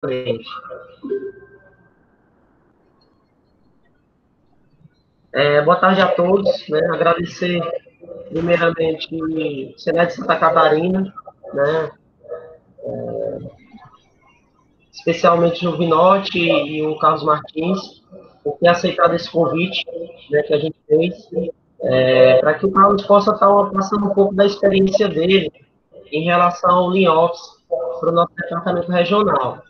Boa tarde a todos, né? Agradecer primeiramente o Senado de Santa Catarina, né? Especialmente o Vinotti e o Carlos Martins, por ter aceitado esse convite, né, que a gente fez, para que o Carlos possa estar passando um pouco da experiência dele em relação ao Lean Office para o nosso departamento regional.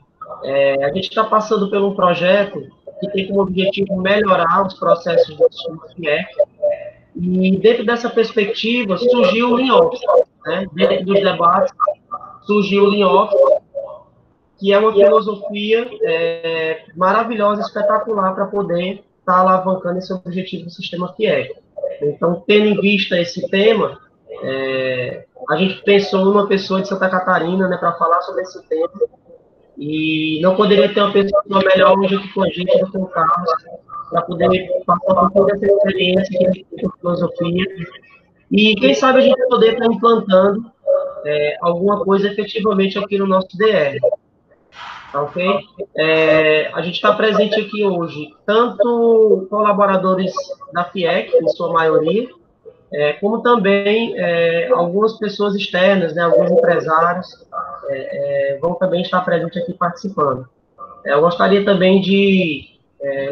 A gente está passando por um projeto que tem como objetivo melhorar os processos do sistema FIEC, e dentro dessa perspectiva surgiu o Lean Office, né? Dentro dos debates surgiu o Lean Office, que é uma filosofia maravilhosa, espetacular para poder estar alavancando esse objetivo do sistema FIEC. Então, tendo em vista esse tema, a gente pensou numa pessoa de Santa Catarina, né, para falar sobre esse tema, e não poderia ter uma pessoa melhor hoje aqui com a gente do que o Carlos, para poder passar por toda essa experiência que ele tem com filosofia, e quem sabe a gente poder estar implantando alguma coisa efetivamente aqui no nosso DR. Ok? A gente está presente aqui hoje, tanto colaboradores da FIEC, em sua maioria, como também algumas pessoas externas, né, alguns empresários, vão também estar presentes aqui participando. Eu gostaria também de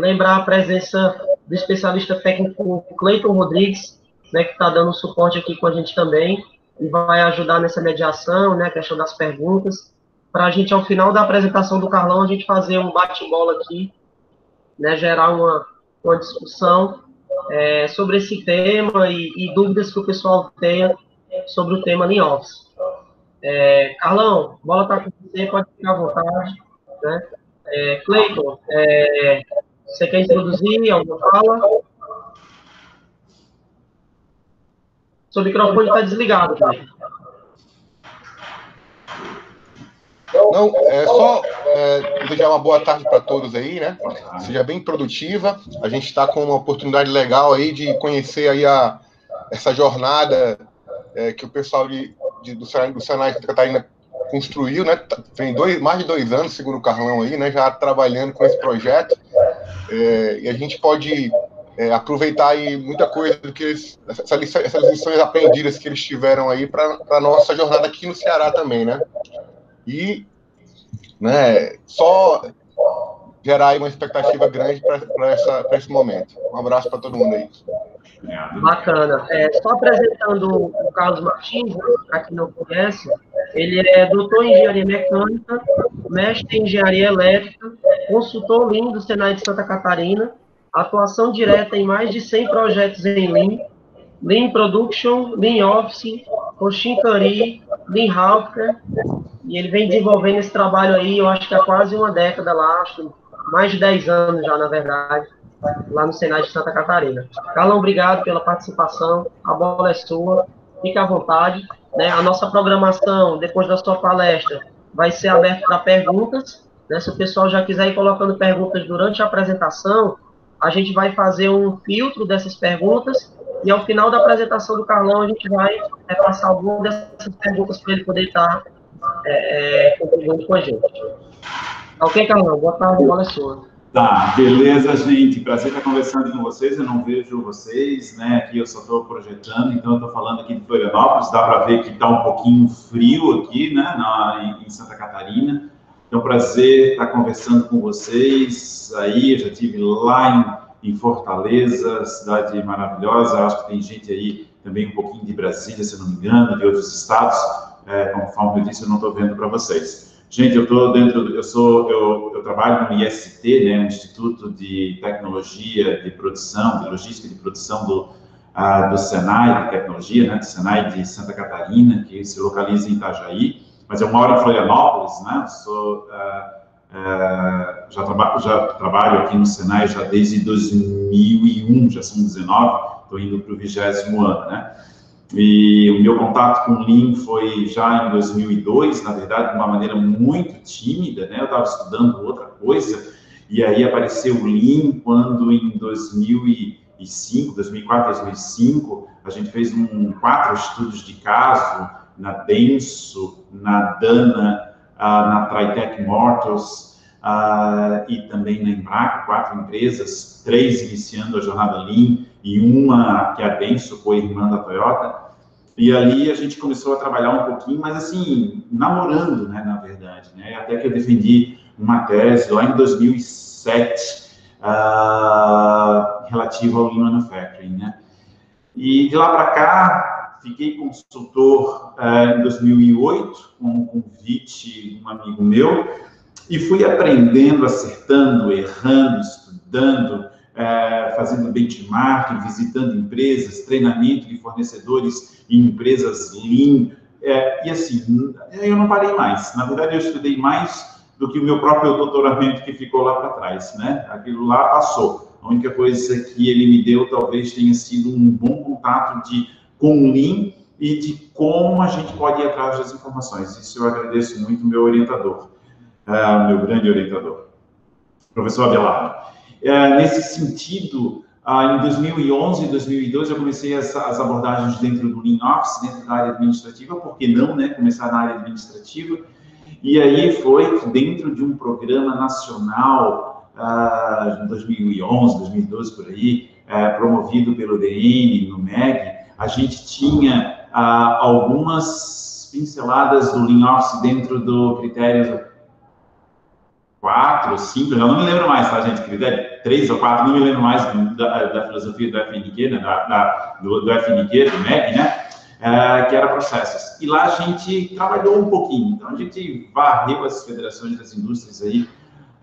lembrar a presença do especialista técnico Cleiton Rodrigues, né, que está dando suporte aqui com a gente também, e vai ajudar nessa mediação, né, a questão das perguntas, para a gente, ao final da apresentação do Carlão, a gente fazer um bate-bola aqui, né, gerar uma discussão sobre esse tema e dúvidas que o pessoal tenha sobre o tema Lean Office. Carlão, bola está com você, pode ficar à vontade. Né? Cleiton, você quer introduzir alguma fala? Seu microfone está desligado, Cleiton. Não, só desejar uma boa tarde para todos aí, né? Seja bem produtiva. A gente está com uma oportunidade legal aí de conhecer aí essa jornada que o pessoal do Senai de Santa Catarina construiu, né? Tem mais de 2 anos, segundo o Carlão aí, né? Já trabalhando com esse projeto. E a gente pode aproveitar aí muita coisa do que essas lições aprendidas que eles tiveram aí para a nossa jornada aqui no Ceará também, né? E só gerar aí uma expectativa grande para esse momento. Um abraço para todo mundo aí. Bacana. Só apresentando o Carlos Martins, para quem não conhece, ele é doutor em engenharia mecânica, mestre em engenharia elétrica, consultor Lean do Senai de Santa Catarina, atuação direta em mais de 100 projetos em Lean, Lean Production, Lean Office, Koshinkari, Lean Healthcare, e ele vem desenvolvendo esse trabalho aí, eu acho que há quase uma década lá, acho que mais de 10 anos já, na verdade, lá no Senai de Santa Catarina. Carlão, obrigado pela participação, a bola é sua, fique à vontade. Né? A nossa programação, depois da sua palestra, vai ser aberta para perguntas. Né? Se o pessoal já quiser ir colocando perguntas durante a apresentação, a gente vai fazer um filtro dessas perguntas e ao final da apresentação do Carlão, a gente vai passar algumas dessas perguntas para ele poder estar contribuindo com a gente. Ok, Carlão? Boa tarde, a bola é sua. Tá, beleza, gente. Prazer estar conversando com vocês. Eu não vejo vocês, né? Aqui eu só estou projetando, então eu estou falando aqui de Florianópolis. Dá para ver que está um pouquinho frio aqui, né? Em Santa Catarina. Então, prazer estar conversando com vocês. Aí, eu já estive lá em Fortaleza, cidade maravilhosa. Acho que tem gente aí também um pouquinho de Brasília, se eu não me engano, de outros estados. Conforme eu disse, eu não estou vendo para vocês. Gente, eu trabalho no IST, né, Instituto de Tecnologia de Produção, de Logística de Produção do Senai de Tecnologia, né, do Senai de Santa Catarina, que se localiza em Itajaí, mas eu moro em Florianópolis, né, já trabalho aqui no Senai já desde 2001, já são 19, estou indo para o 20º ano, né. E o meu contato com o Lean foi já em 2002, na verdade, de uma maneira muito tímida, né? Eu estava estudando outra coisa, e aí apareceu o Lean quando em 2004, 2005, a gente fez 4 estudos de caso na Denso, na Dana, na Tritec Motors e também na Embraco, 4 empresas, 3 iniciando a jornada Lean e uma que é a Denso, foi irmã da Toyota. E ali a gente começou a trabalhar um pouquinho, mas assim, namorando, né, na verdade, né? Até que eu defendi uma tese lá em 2007, relativa ao Lean Manufacturing, né? E de lá para cá, fiquei consultor em 2008, com um convite de um amigo meu, e fui aprendendo, acertando, errando, estudando, fazendo benchmark, visitando empresas, treinamento de fornecedores em empresas Lean, e assim, eu não parei mais. Na verdade, eu estudei mais do que o meu próprio doutoramento que ficou lá para trás, né? Aquilo lá passou. A única coisa que ele me deu talvez tenha sido um bom contato com o Lean e de como a gente pode ir atrás das informações. Isso eu agradeço muito ao meu orientador, meu grande orientador, professor Abelardo. Nesse sentido, em 2011 e 2012, eu comecei as abordagens dentro do Lean Office, dentro da área administrativa, por que não, né? Começar na área administrativa. E aí foi dentro de um programa nacional, em 2011, 2012, por aí, promovido pelo DN, no MEG, a gente tinha algumas pinceladas do Lean Office dentro do critério 4, 5, eu não me lembro mais, tá, gente? Critério 3 ou 4, não me lembro mais da filosofia do FNQ, né? do FNQ, do MEG, né? Que era processos. E lá a gente trabalhou um pouquinho. Então, a gente varreu as federações das indústrias aí,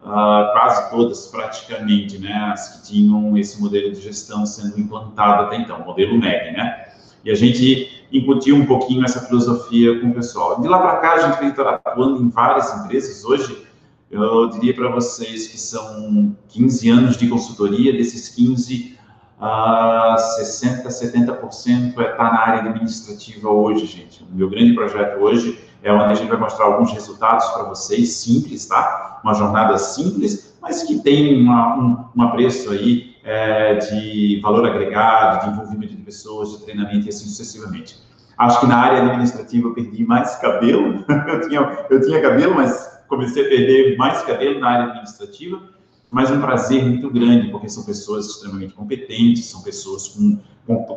quase todas, praticamente, né? As que tinham esse modelo de gestão sendo implantado até então, o modelo MEG, né? E a gente incutiu um pouquinho essa filosofia com o pessoal. De lá para cá, a gente vem atuando em várias empresas. Hoje, eu diria para vocês que são 15 anos de consultoria, desses 15, 60%, 70% está na área administrativa hoje, gente. O meu grande projeto hoje é onde a gente vai mostrar alguns resultados para vocês, simples, tá? Uma jornada simples, mas que tem um apreço aí de valor agregado, de envolvimento de pessoas, de treinamento e assim sucessivamente. Acho que na área administrativa eu perdi mais cabelo. eu tinha cabelo, mas comecei a perder mais cabelo na área administrativa, mas um prazer muito grande, porque são pessoas extremamente competentes, são pessoas com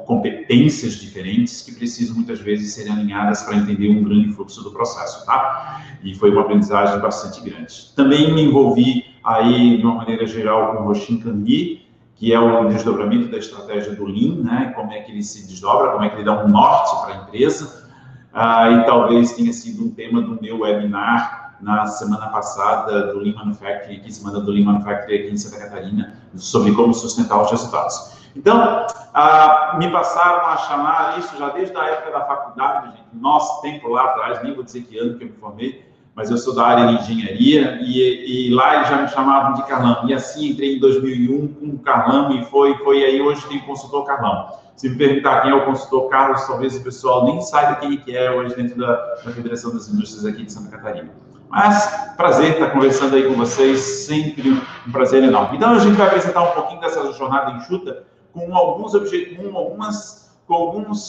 competências diferentes que precisam muitas vezes serem alinhadas para entender um grande fluxo do processo, tá? E foi uma aprendizagem bastante grande. Também me envolvi aí, de uma maneira geral, com o Hoshin Kanri, que é o desdobramento da estratégia do Lean, né? Como é que ele se desdobra, como é que ele dá um norte para a empresa, e talvez tenha sido um tema do meu webinar na semana passada do Lean Manufacturing, aqui, semana do Lean Manufacturing aqui em Santa Catarina, sobre como sustentar os resultados. Então, me passaram a chamar isso já desde a época da faculdade, gente. Nosso tempo lá atrás, nem vou dizer que ano que eu me formei, mas eu sou da área de engenharia, e lá eles já me chamavam de Carlão. E assim entrei em 2001 com o Carlão, e foi aí, hoje tem o consultor Carlão. Se me perguntar quem é o consultor Carlos, talvez o pessoal nem saiba quem é hoje dentro da Federação das Indústrias aqui de Santa Catarina. Mas, prazer estar conversando aí com vocês, sempre um prazer enorme. Então, a gente vai apresentar um pouquinho dessa jornada enxuta com alguns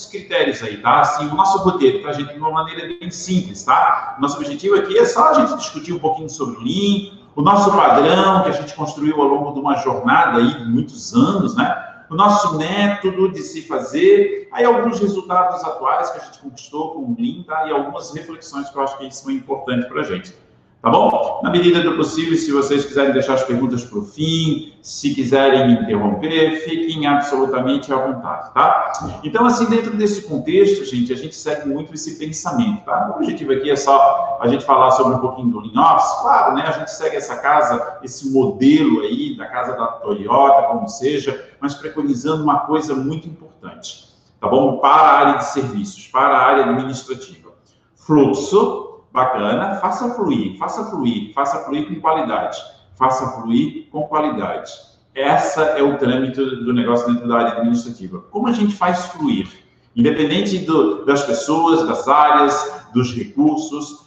critérios aí, tá? Assim, o nosso roteiro, tá, gente? De uma maneira bem simples, tá? Nosso objetivo aqui é só a gente discutir um pouquinho sobre o Lean, o nosso padrão que a gente construiu ao longo de uma jornada aí de muitos anos, né? O nosso método de se fazer, aí alguns resultados atuais que a gente conquistou com o Lean, tá? E algumas reflexões que eu acho que são importantes para a gente. Tá bom? Na medida do possível, se vocês quiserem deixar as perguntas para o fim, se quiserem me interromper, fiquem absolutamente à vontade, tá? Então, assim, dentro desse contexto, gente, a gente segue muito esse pensamento, tá? O objetivo aqui é só a gente falar sobre um pouquinho do Lean Office, claro, né? A gente segue essa casa, esse modelo aí, da casa da Toyota, como seja, mas preconizando uma coisa muito importante, tá bom? Para a área de serviços, para a área administrativa. Fluxo, bacana, faça fluir com qualidade, faça fluir com qualidade. Essa é o trâmite do negócio dentro da área administrativa. Como a gente faz fluir? Independente das pessoas, das áreas, dos recursos,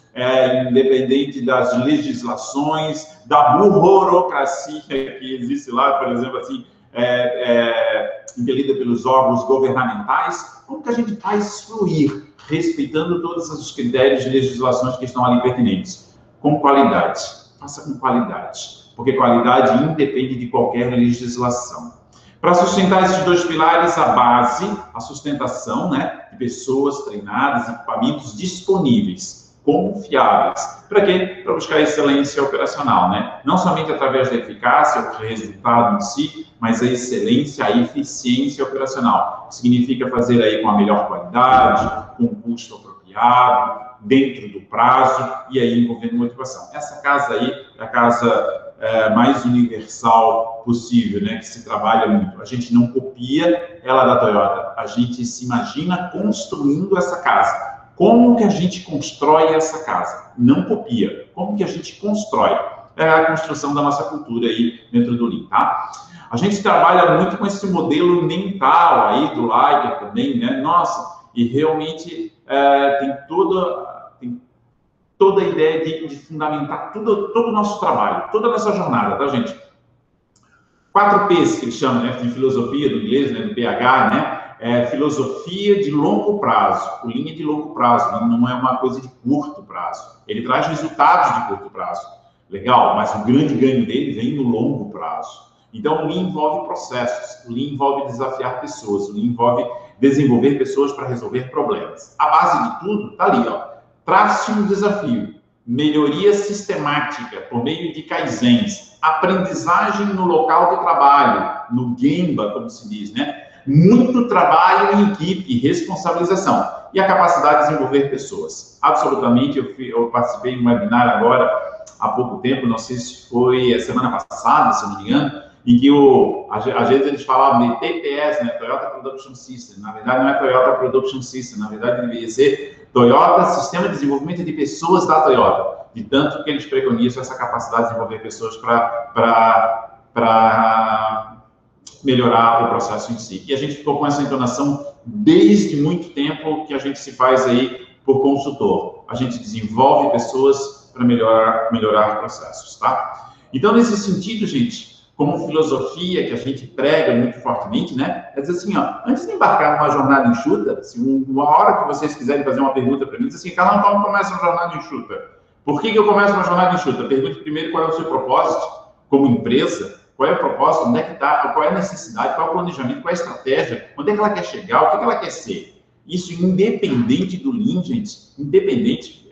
independente das legislações, da burocracia que existe lá, por exemplo, assim, impelida pelos órgãos governamentais, como que a gente faz fluir, respeitando todos os critérios de legislações que estão ali pertinentes? com qualidade. Faça com qualidade, porque qualidade independe de qualquer legislação. Para sustentar esses dois pilares, a base, a sustentação, né, de pessoas treinadas, equipamentos disponíveis, confiáveis. Para quê? Para buscar excelência operacional, né? Não somente através da eficácia, o resultado em si, mas a excelência, a eficiência operacional. Significa fazer aí com a melhor qualidade, com um custo apropriado, dentro do prazo, e aí envolvendo motivação. Essa casa aí é a casa mais universal possível, né, que se trabalha muito. A gente não copia ela da Toyota, a gente se imagina construindo essa casa. Como que a gente constrói essa casa? Não copia. Como que a gente constrói? É a construção da nossa cultura aí dentro do Lean, tá? A gente trabalha muito com esse modelo mental aí do Liger também, né? Nossa, e realmente tem toda a ideia de fundamentar todo o nosso trabalho, toda a nossa jornada, tá, gente? 4 P's que eles chamam, né, de filosofia do inglês, né, do PH, né? Filosofia de longo prazo. O Lean é de longo prazo, não é uma coisa de curto prazo. Ele traz resultados de curto prazo. Legal, mas o grande ganho dele vem no longo prazo. Então, o Lean envolve processos, o Lean envolve desafiar pessoas, o Lean envolve desenvolver pessoas para resolver problemas. A base de tudo está ali, ó. Trace um desafio, melhoria sistemática por meio de kaizens, aprendizagem no local de trabalho, no Gemba, como se diz, né? Muito trabalho em equipe, responsabilização e a capacidade de desenvolver pessoas. Absolutamente, eu participei de um webinar agora, há pouco tempo, não sei se foi a semana passada, se não me engano, em que às vezes eles falavam de TPS, né? Toyota Production System. Na verdade, não é Toyota Production System, na verdade, deveria ser Toyota Sistema de Desenvolvimento de Pessoas da Toyota. De tanto que eles preconizam essa capacidade de desenvolver pessoas para melhorar o processo em si. E a gente ficou com essa entonação desde muito tempo que a gente se faz aí por consultor. A gente desenvolve pessoas para melhorar processos, tá? Então, nesse sentido, gente, como filosofia que a gente prega muito fortemente, né? É dizer assim, ó, antes de embarcar numa jornada enxuta, se uma hora que vocês quiserem fazer uma pergunta para mim, diz assim, Carlão, como começa uma jornada enxuta? Por que eu começo uma jornada enxuta? Pergunte primeiro qual é o seu propósito como empresa, qual é o propósito, onde é que está, qual é a necessidade, qual é o planejamento, qual é a estratégia, onde é que ela quer chegar, o que ela quer ser. Isso independente do Lean, gente, independente,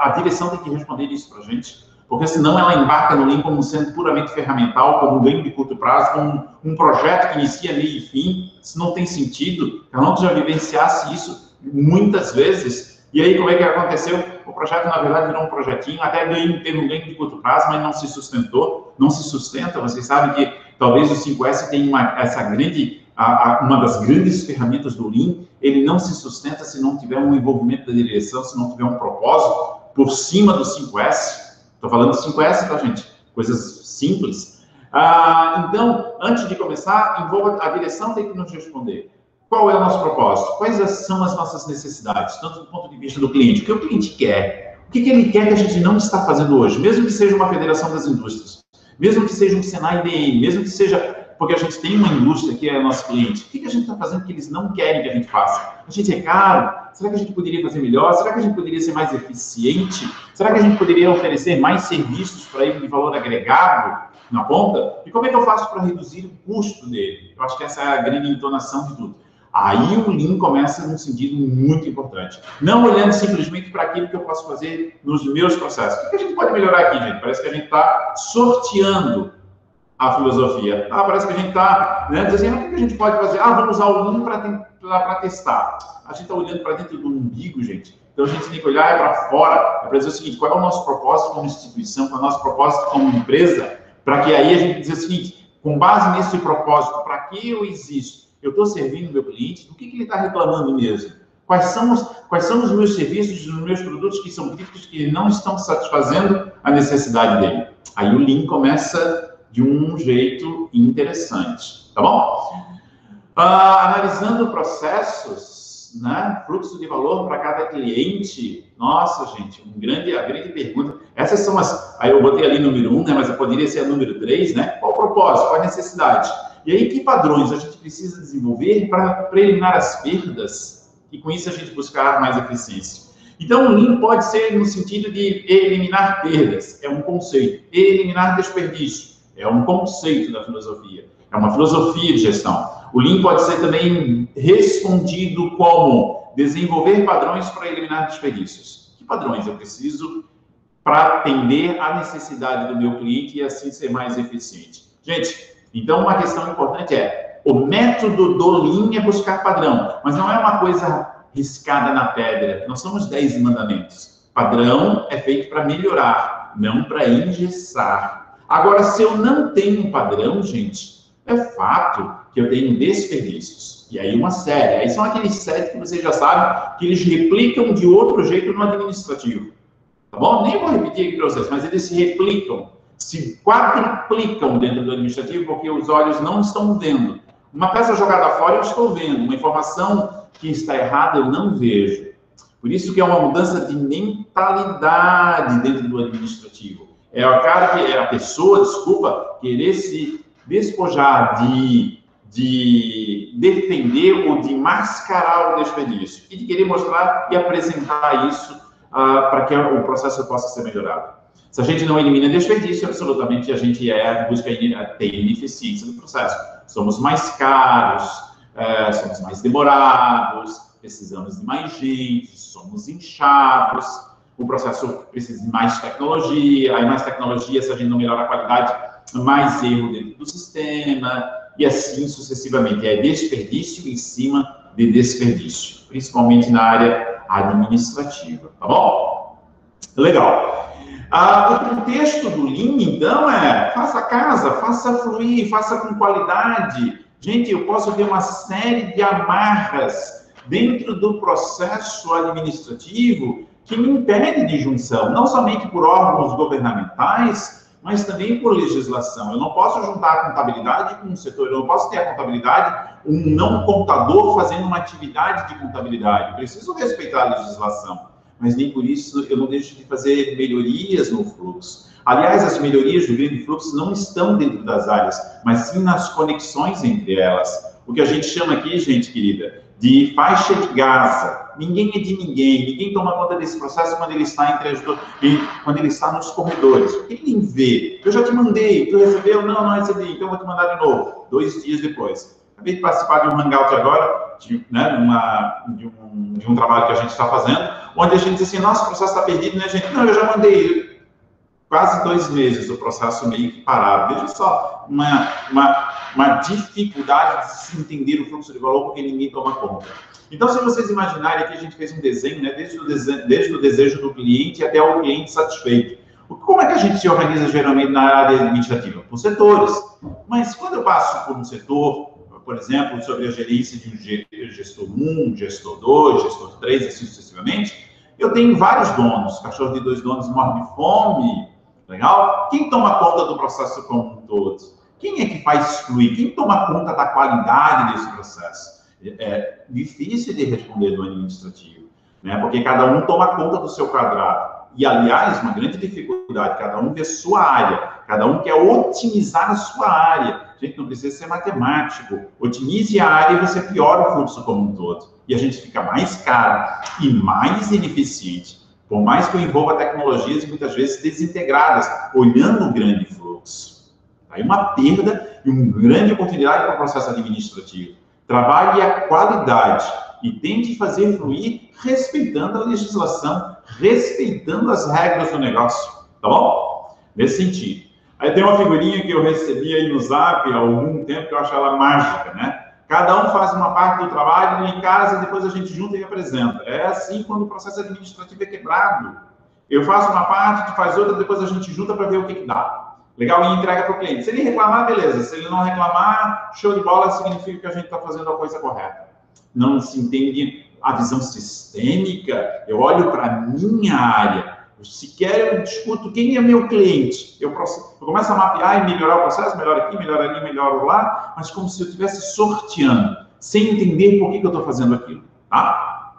a direção tem que responder isso para a gente. Porque senão ela embarca no Lean como sendo puramente ferramental, como um ganho de curto prazo, como um projeto que inicia meio e fim. Isso não tem sentido. Eu não já vivenciasse isso muitas vezes. E aí, como é que aconteceu? O projeto, na verdade, virou um projetinho, até teve um ganho de curto prazo, mas não se sustentou. Não se sustenta. Vocês sabem que talvez o 5S tenha uma das grandes ferramentas do Lean. Ele não se sustenta se não tiver um envolvimento da direção, se não tiver um propósito por cima do 5S. Estou falando de 5S, tá, gente? Coisas simples. Então, antes de começar, a direção tem que nos responder. Qual é o nosso propósito? Quais são as nossas necessidades? Tanto do ponto de vista do cliente. O que o cliente quer? O que ele quer que a gente não está fazendo hoje? Mesmo que seja uma federação das indústrias. Mesmo que seja um Senai IBM. Mesmo que seja porque a gente tem uma indústria que é nosso cliente. O que a gente está fazendo que eles não querem que a gente faça? A gente é caro? Será que a gente poderia fazer melhor? Será que a gente poderia ser mais eficiente? Será que a gente poderia oferecer mais serviços para ele de valor agregado na ponta? E como é que eu faço para reduzir o custo dele? Eu acho que essa é a grande entonação de tudo. Aí o Lean começa num sentido muito importante. Não olhando simplesmente para aquilo que eu posso fazer nos meus processos. O que a gente pode melhorar aqui, gente? Parece que a gente está sorteando a filosofia. Parece que a gente está, né, dizendo, o que a gente pode fazer? Vamos usar o Lean para testar. A gente está olhando para dentro do umbigo, gente. Então, a gente tem que olhar para fora, para dizer o seguinte, qual é o nosso propósito como instituição, qual é o nosso propósito como empresa, para que aí a gente diga o seguinte, com base nesse propósito, para que eu existo? Eu estou servindo o meu cliente, do que ele está reclamando mesmo? Quais são os meus serviços, os meus produtos que são críticos, que não estão satisfazendo a necessidade dele? Aí o Lean começa de um jeito interessante, tá bom? Analisando processos, né? Fluxo de valor para cada cliente. Nossa, gente, a grande pergunta. Essas são aí eu botei ali número 1, né? Mas poderia ser a número 3, né? Qual o propósito? Qual a necessidade? E aí, que padrões a gente precisa desenvolver para eliminar as perdas e, com isso, a gente buscar mais eficiência? Então, o Lean pode ser no sentido de eliminar perdas, é um conceito. Eliminar desperdício, é um conceito da filosofia. É uma filosofia de gestão. O Lean pode ser também respondido como desenvolver padrões para eliminar desperdícios. Que padrões eu preciso para atender à necessidade do meu cliente e assim ser mais eficiente? Gente, então uma questão importante é, o método do Lean é buscar padrão, mas não é uma coisa riscada na pedra. Nós somos 10 mandamentos. Padrão é feito para melhorar, não para engessar. Agora, se eu não tenho um padrão, gente, é fato que eu tenho desperdícios. E aí uma série. Aí são aqueles 7 que vocês já sabem que eles replicam de outro jeito no administrativo. Tá bom? Nem vou repetir aqui para vocês, mas eles se replicam, se quadruplicam dentro do administrativo porque os olhos não estão vendo. Uma peça jogada fora eu estou vendo, uma informação que está errada eu não vejo. Por isso que é uma mudança de mentalidade dentro do administrativo. É o cara que é a pessoa, desculpa, querer se despojar de defender ou de mascarar o desperdício e de querer mostrar e apresentar isso para que o processo possa ser melhorado. Se a gente não elimina desperdício, absolutamente a gente busca ter ineficiência no processo. Somos mais caros, somos mais demorados, precisamos de mais gente, somos inchados, o processo precisa de mais tecnologia, aí mais tecnologia, se a gente não melhora a qualidade, mais erro dentro do sistema, e assim sucessivamente. É desperdício em cima de desperdício, principalmente na área administrativa, tá bom? Legal. O contexto do Lean, então, faça a casa, faça fluir, faça com qualidade. Gente, eu posso ter uma série de amarras dentro do processo administrativo que me impede de junção, não somente por órgãos governamentais, mas também por legislação. Eu não posso juntar a contabilidade com o setor, eu não posso ter a contabilidade, um não contador fazendo uma atividade de contabilidade. Eu preciso respeitar a legislação, mas nem por isso eu não deixo de fazer melhorias no fluxo. Aliás, as melhorias do grande fluxo não estão dentro das áreas, mas sim nas conexões entre elas. O que a gente chama aqui, gente querida, de faixa de Gaza. Ninguém é de ninguém, ninguém toma conta desse processo quando ele está quando ele está nos corredores. Quem vê? Eu já te mandei, tu recebeu? Não, não recebi, então eu vou te mandar de novo, 2 dias depois. Acabei de participar de um hangout agora, de um trabalho que a gente está fazendo, onde a gente diz assim, nosso processo está perdido, né, gente? Não, eu já mandei quase 2 meses o processo meio que parado. Veja só, uma dificuldade de se entender o fluxo de valor porque ninguém toma conta. Então, se vocês imaginarem que a gente fez um desenho, né, desde o desejo do cliente até o cliente satisfeito. Como é que a gente se organiza geralmente na área administrativa? Por setores. Mas quando eu passo por um setor, por exemplo, sobre a gerência de um gestor 1, gestor 2, gestor 3, assim sucessivamente, eu tenho vários donos. Cachorro de 2 donos morre de fome. Legal? Quem toma conta do processo como um todo? Quem é que faz fluir? Quem toma conta da qualidade desse processo? É difícil de responder no administrativo, né? Porque cada um toma conta do seu quadrado. E, aliás, uma grande dificuldade, cada um vê sua área, cada um quer otimizar a sua área. A gente não precisa ser matemático. Otimize a área e você piora o fluxo como um todo. E a gente fica mais caro e mais ineficiente. Por mais que eu envolva tecnologias muitas vezes desintegradas, olhando o grande fluxo. Aí uma perda e uma grande oportunidade para o processo administrativo. Trabalhe a qualidade e tente fazer fluir respeitando a legislação, respeitando as regras do negócio, tá bom? Nesse sentido. Aí tem uma figurinha que eu recebi aí no Zap há algum tempo que eu acho ela mágica, né? Cada um faz uma parte do trabalho em casa, depois a gente junta e apresenta. É assim quando o processo administrativo é quebrado. Eu faço uma parte, tu faz outra, depois a gente junta para ver o que dá. Legal? E entrega para o cliente. Se ele reclamar, beleza. Se ele não reclamar, show de bola, significa que a gente está fazendo a coisa correta. Não se entende a visão sistêmica. Eu olho para a minha área. Se quer, eu discuto quem é meu cliente. Eu começo a mapear e melhorar o processo, melhor aqui, melhor ali, melhor lá, mas como se eu estivesse sorteando, sem entender por que eu estou fazendo aquilo. Tá?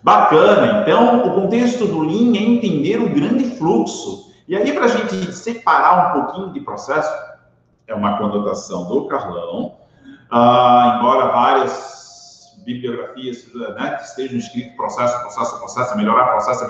Bacana. Então, o contexto do Lean é entender o grande fluxo. E aí, para a gente separar um pouquinho de processo, é uma conotação do Carlão, embora bibliografias, né, que estejam escrito processo, melhorar processo.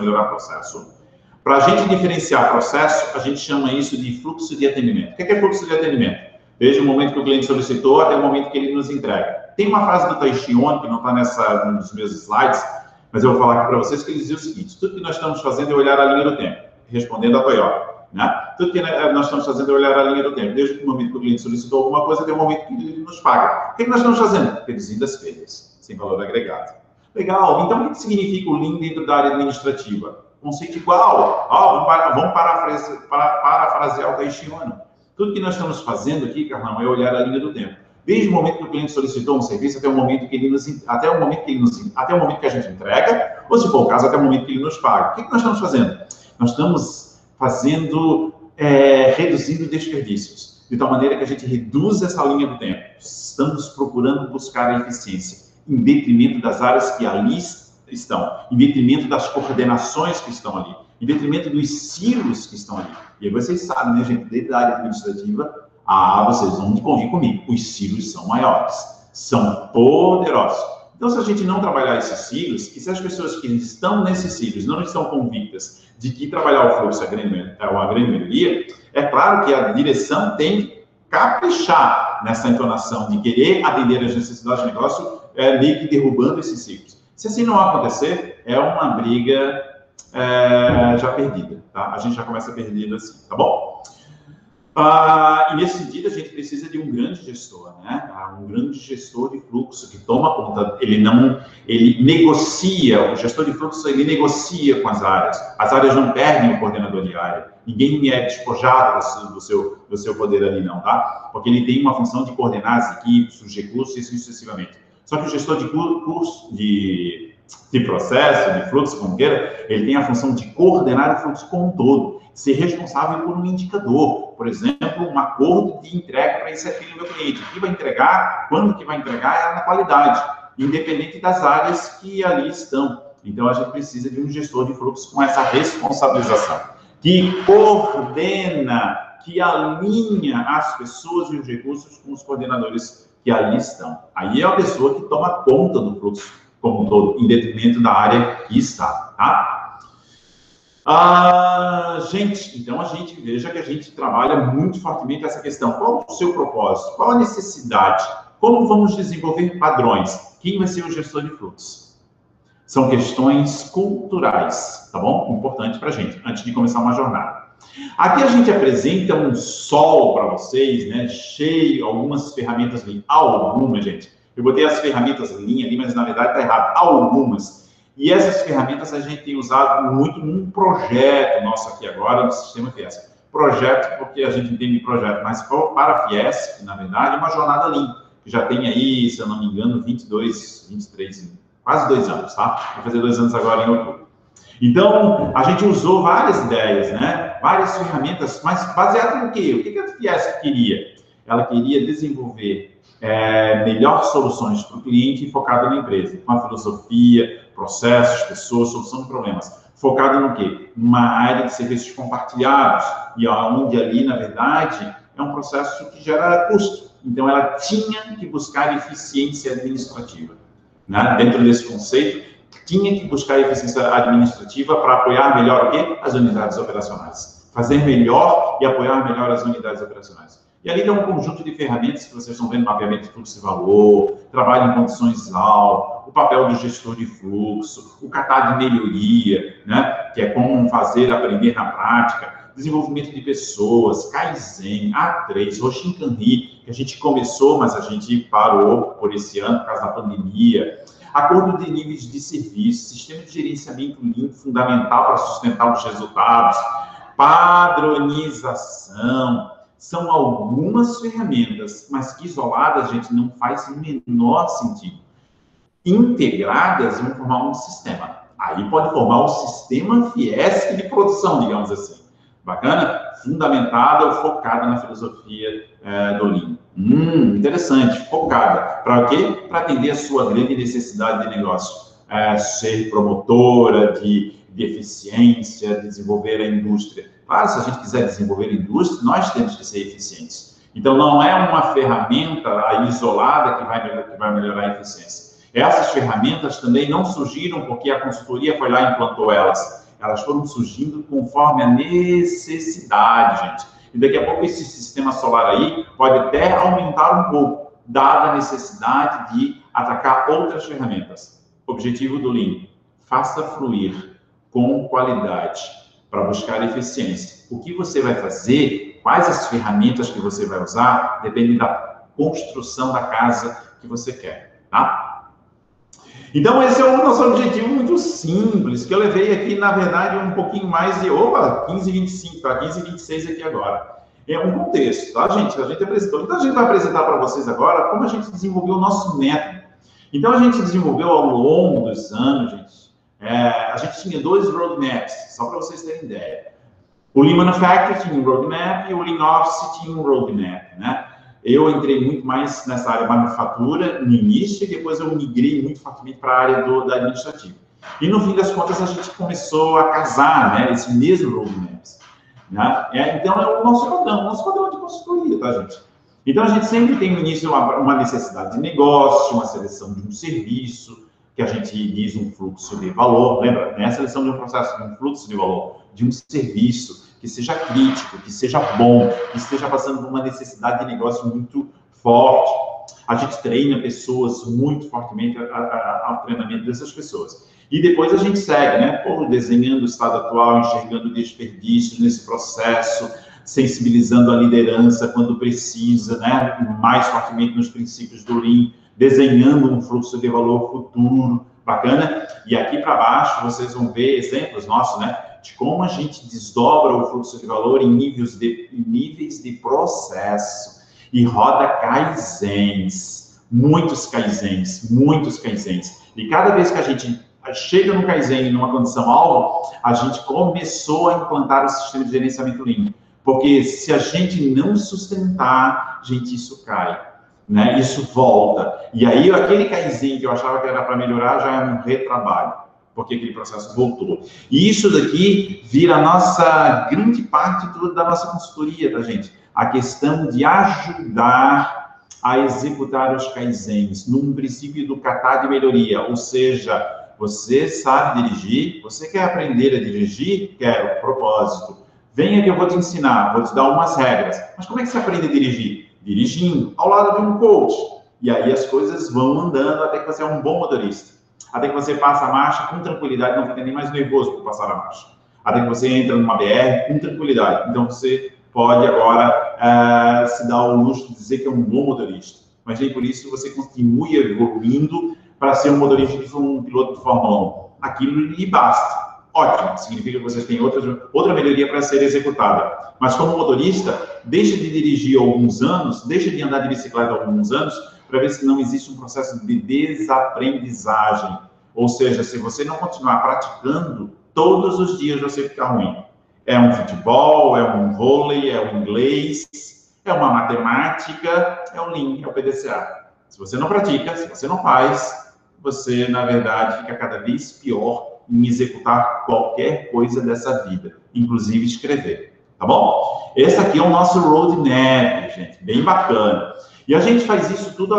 Para a gente diferenciar processo, a gente chama isso de fluxo de atendimento. O que é fluxo de atendimento? Desde o momento que o cliente solicitou até o momento que ele nos entrega. Tem uma frase do Taishi Ohn, que não está num dos meus slides, mas eu vou falar aqui para vocês, que ele dizia o seguinte: tudo que nós estamos fazendo é olhar a linha do tempo, respondendo a Toyota. Né? Tudo que nós estamos fazendo é olhar a linha do tempo, desde o momento que o cliente solicitou alguma coisa até o momento que ele nos paga. O que nós estamos fazendo? Reduzindo as perdas, sem valor agregado. Legal, então o que significa o Lean dentro da área administrativa? Conceito igual. Vamos parafrasear o Taishi Ohn. Tudo que nós estamos fazendo aqui, Carlão, é olhar a linha do tempo. Desde o momento que o cliente solicitou um serviço até o momento que a gente entrega, ou se for o caso, até o momento que ele nos paga. O que nós estamos fazendo? Nós estamos reduzindo desperdícios, de tal maneira que a gente reduz essa linha do tempo. Estamos procurando buscar a eficiência, em detrimento das áreas que ali estão, em detrimento das coordenações que estão ali, em detrimento dos silos que estão ali. E aí vocês sabem, né, gente, dentro da área administrativa, vocês vão convir comigo, os silos são maiores, são poderosos. Então, se a gente não trabalhar esses silos, e se as pessoas que estão nesses silos não estão convictas de que trabalhar o fluxo é a grande maioria, é claro que a direção tem que caprichar nessa entonação de querer atender às necessidades do negócio, meio que derrubando esses ciclos. Se assim não acontecer, é uma briga já perdida, tá? A gente já começa perdendo assim, tá bom? E nesse sentido, a gente precisa de um grande gestor, né? Um grande gestor de fluxo que toma conta, ele negocia, o gestor de fluxo, ele negocia com as áreas não perdem o coordenador de área, ninguém é despojado do seu poder ali não, tá? Porque ele tem uma função de coordenar as equipes, os recursos e assim sucessivamente. Só que o gestor de processo, de fluxo, como queira, ele tem a função de coordenar o fluxo como um todo, ser responsável por um indicador, por exemplo, um acordo de entrega para esse aqui no meu cliente. O que vai entregar, quando que vai entregar, é na qualidade, independente das áreas que ali estão. Então, a gente precisa de um gestor de fluxo com essa responsabilização, que coordena, que alinha as pessoas e os recursos com os coordenadores que ali estão. Aí é a pessoa que toma conta do fluxo como um todo, em detrimento da área que está, tá? Gente, então a gente veja que a gente trabalha muito fortemente essa questão. Qual o seu propósito? Qual a necessidade? Como vamos desenvolver padrões? Quem vai ser o gestor de fluxo? São questões culturais, tá bom? Importante para a gente, antes de começar uma jornada. Aqui a gente apresenta um sol para vocês, né? Cheio, algumas ferramentas Lean. Algumas, gente. Eu botei as ferramentas Lean ali, mas na verdade está errado. Algumas. E essas ferramentas a gente tem usado muito num projeto nosso aqui agora, no Sistema Fiesc. Projeto, porque a gente entende projeto, mas para a Fiesc, que na verdade é uma jornada Lean, que já tem aí, se eu não me engano, 22, 23, quase 2 anos, tá? Vai fazer 2 anos agora em outubro. Então, a gente usou várias ideias, né? Várias ferramentas, mas baseado no quê? O que a Fiesc queria? Ela queria desenvolver melhores soluções para o cliente focado na empresa, com a filosofia, processos, pessoas, solução de problemas. Focado no quê? Numa área de serviços compartilhados, e onde ali, na verdade, é um processo que gera custo. Então, ela tinha que buscar eficiência administrativa. Né? Dentro desse conceito, tinha que buscar eficiência administrativa para apoiar melhor o quê? As unidades operacionais. Fazer melhor e apoiar melhor as unidades operacionais. E ali tem um conjunto de ferramentas que vocês estão vendo, mapeamento de fluxo de valor, trabalho em condições AL, o papel do gestor de fluxo, o catar de melhoria, né? Que é como fazer, aprender na prática, desenvolvimento de pessoas, Kaizen, A3, Hoshinkanri, que a gente começou, mas a gente parou por esse ano, por causa da pandemia. Acordo de níveis de serviço, sistema de gerenciamento Lean, fundamental para sustentar os resultados, padronização. São algumas ferramentas, mas que isoladas, gente, não faz o menor sentido. Integradas vão formar um sistema. Aí pode formar um sistema Fiesc de produção, digamos assim. Bacana? Fundamentada ou focada na filosofia do Lean. Interessante, focada. Para quê? Para atender a sua grande necessidade de negócio. Ser promotora de eficiência, desenvolver a indústria. Claro, se a gente quiser desenvolver a indústria, nós temos que ser eficientes. Então, não é uma ferramenta isolada que vai melhorar a eficiência. Essas ferramentas também não surgiram porque a consultoria foi lá e implantou elas. Elas foram surgindo conforme a necessidade, gente. E daqui a pouco esse sistema solar aí pode até aumentar um pouco, dada a necessidade de atacar outras ferramentas. Objetivo do Lean: faça fluir com qualidade para buscar eficiência. O que você vai fazer, quais as ferramentas que você vai usar, depende da construção da casa que você quer, tá? Então, esse é o nosso objetivo muito simples, que eu levei aqui, na verdade, um pouquinho mais de, 15h25, tá? 15h26 aqui agora. É um contexto, tá, gente? A gente apresentou. Então, a gente vai apresentar para vocês agora como a gente desenvolveu o nosso método. Então, a gente desenvolveu ao longo dos anos, gente, a gente tinha 2 roadmaps, só para vocês terem ideia. O Lean Manufacturing tinha um roadmap e o Lean Office tinha um roadmap, né? Eu entrei muito mais nessa área de manufatura no início e depois eu migrei muito fortemente para a área da administrativa. E no fim das contas a gente começou a casar, né, esse mesmo roadmaps, né? Então é o nosso padrão de consultoria, tá, gente? Então a gente sempre tem no início uma necessidade de negócio, uma seleção de um serviço, que a gente diz um fluxo de valor, lembra? É a seleção de um processo, de um fluxo de valor, de um serviço que seja crítico, que seja bom, que esteja passando por uma necessidade de negócio muito forte. A gente treina pessoas muito fortemente ao treinamento dessas pessoas. E depois a gente segue, né? Desenhando o estado atual, enxergando desperdícios nesse processo, sensibilizando a liderança quando precisa, né? Mais fortemente nos princípios do Lean, desenhando um fluxo de valor futuro, bacana? E aqui para baixo vocês vão ver exemplos nossos, né? De como a gente desdobra o fluxo de valor em níveis de processo e roda kaizens, muitos kaizens. E cada vez que a gente chega no kaizen numa condição alvo, a gente começou a implantar o sistema de gerenciamento Lean. Porque se a gente não sustentar, gente, isso cai, né? Isso volta. E aí aquele kaizen que eu achava que era para melhorar já é um retrabalho, porque aquele processo voltou. E isso daqui vira a nossa grande parte da nossa consultoria, tá, gente? A questão de ajudar a executar os kaizens num princípio do kata de melhoria, ou seja, você sabe dirigir, você quer aprender a dirigir? Quero, propósito. Venha que eu vou te ensinar, vou te dar umas regras. Mas como é que você aprende a dirigir? Dirigindo, ao lado de um coach. E aí as coisas vão andando até que você é um bom motorista. Até que você passa a marcha com tranquilidade, não fica nem mais nervoso por passar a marcha. Até que você entra numa BR com tranquilidade. Então, você pode agora se dar o luxo de dizer que é um bom motorista. Mas nem por isso você continue evoluindo para ser um motorista de um piloto de Fórmula 1. Aquilo lhe basta. Ótimo, significa que vocês têm outra melhoria para ser executada. Mas como motorista, deixa de dirigir alguns anos, deixa de andar de bicicleta alguns anos, para ver se não existe um processo de desaprendizagem. Ou seja, se você não continuar praticando, todos os dias você fica ruim. É um futebol, é um vôlei, é um inglês, é uma matemática, é um Lean, é o PDCA. Se você não pratica, se você não faz, você, na verdade, fica cada vez pior em executar qualquer coisa dessa vida, inclusive escrever, tá bom? Esse aqui é o nosso roadmap, gente, bem bacana. E a gente faz isso tudo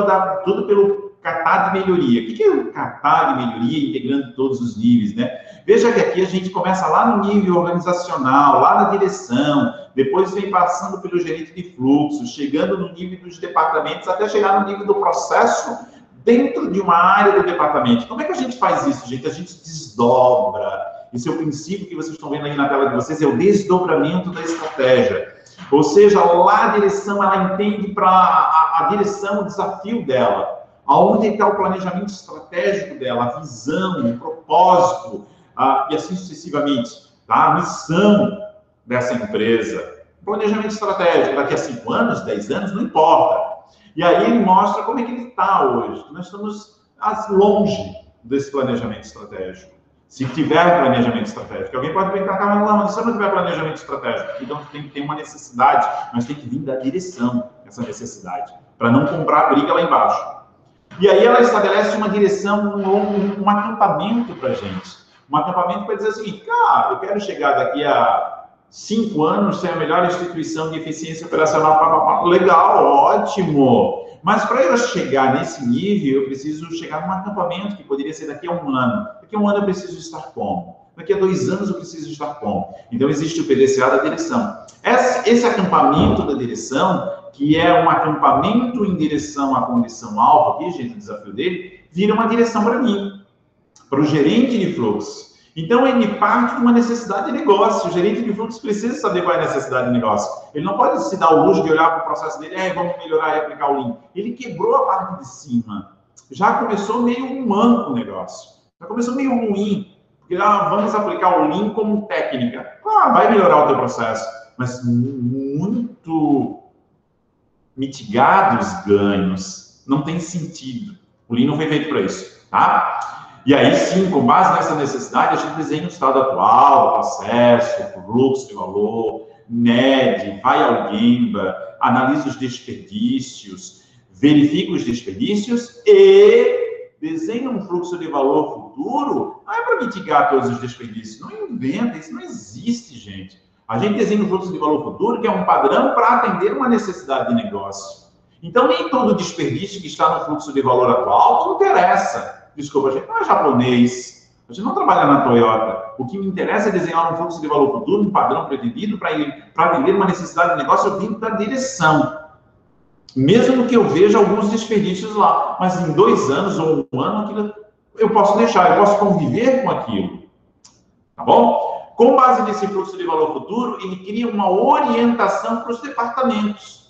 pelo kata de melhoria. O que é o kata de melhoria, integrando todos os níveis, né? Veja que aqui a gente começa lá no nível organizacional, lá na direção, depois vem passando pelo gerente de fluxo, chegando no nível dos departamentos, até chegar no nível do processo dentro de uma área do departamento. Como é que a gente faz isso, gente? A gente desdobra. Esse é o princípio que vocês estão vendo aí na tela de vocês, é o desdobramento da estratégia. Ou seja, lá a direção, ela entende para a direção, o desafio dela. Aonde está o planejamento estratégico dela, a visão, o propósito, e assim sucessivamente. Tá? A missão dessa empresa. Planejamento estratégico, daqui a 5 anos, 10 anos, não importa. E aí ele mostra como é que ele está hoje. Nós estamos longe desse planejamento estratégico. Se tiver planejamento estratégico, alguém pode perguntar, mas se não tiver planejamento estratégico, então tem que ter uma necessidade, mas tem que vir da direção essa necessidade, para não comprar a briga lá embaixo. E aí ela estabelece uma direção, um acampamento para a gente. Um acampamento para dizer o seguinte, cara, eu quero chegar daqui a 5 anos ser a melhor instituição de eficiência operacional. Legal, ótimo. Mas para eu chegar nesse nível, eu preciso chegar num acampamento que poderia ser daqui a um ano. Daqui a um ano eu preciso estar como? Daqui a 2 anos eu preciso estar como? Então existe o PDCA da direção. Esse acampamento da direção, que é um acampamento em direção à condição-alvo, aqui, gente, o desafio dele, vira uma direção para mim, para o gerente de fluxo. Então, ele parte de uma necessidade de negócio. O gerente de fluxo precisa saber qual é a necessidade de negócio. Ele não pode se dar o luxo de olhar para o processo dele, vamos melhorar e aplicar o Lean. Ele quebrou a parte de cima. Já começou meio manco o negócio. Já começou meio ruim. Porque vamos aplicar o Lean como técnica. Vai melhorar o teu processo. Mas muito mitigados ganhos. Não tem sentido. O Lean não foi feito para isso, tá? E aí, sim, com base nessa necessidade, a gente desenha o estado atual, o processo, o fluxo de valor, NED, vai ao Gemba, analisa os desperdícios, verifica os desperdícios e desenha um fluxo de valor futuro. Não é para mitigar todos os desperdícios, não inventa, isso não existe, gente. A gente desenha um fluxo de valor futuro que é um padrão para atender uma necessidade de negócio. Então, nem todo desperdício que está no fluxo de valor atual não interessa. Desculpa, a gente não é japonês, a gente não trabalha na Toyota. O que me interessa é desenhar um fluxo de valor futuro, um padrão pretendido para atender uma necessidade de negócio dentro da direção. Mesmo que eu veja alguns desperdícios lá, mas em 2 anos ou 1 ano, aquilo, eu posso deixar, eu posso conviver com aquilo. Tá bom? Com base nesse fluxo de valor futuro, ele cria uma orientação para os departamentos,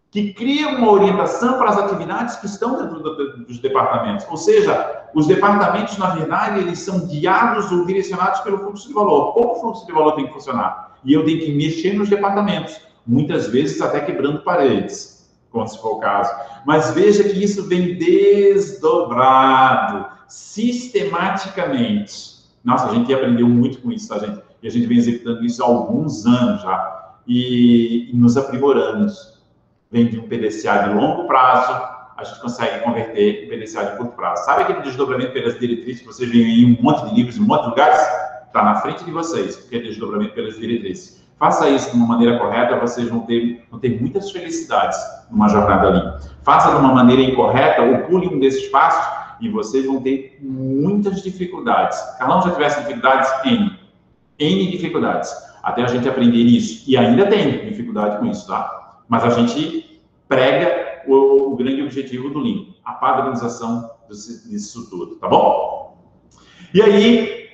que cria uma orientação para as atividades que estão dentro dos departamentos. Ou seja, os departamentos, na verdade, eles são guiados ou direcionados pelo fluxo de valor. Como o fluxo de valor tem que funcionar? E eu tenho que mexer nos departamentos, muitas vezes até quebrando paredes, quando se for o caso. Mas veja que isso vem desdobrado, sistematicamente. Nossa, a gente aprendeu muito com isso, tá, gente? E a gente vem executando isso há alguns anos já. E nos aprimoramos. Vem de um PDCA de longo prazo, a gente consegue converter em PDCA de curto prazo. Sabe aquele desdobramento pelas diretrizes que vocês veem em um monte de livros, em um monte de lugares? Está na frente de vocês, porque é desdobramento pelas diretrizes. Faça isso de uma maneira correta, vocês vão ter muitas felicidades numa jornada ali. Faça de uma maneira incorreta, ou pule um desses passos, e vocês vão ter muitas dificuldades. Carlão já tivesse dificuldades? N dificuldades, até a gente aprender isso. E ainda tem dificuldade com isso, tá? Mas a gente prega o grande objetivo do Lean, a padronização disso tudo, tá bom? E aí,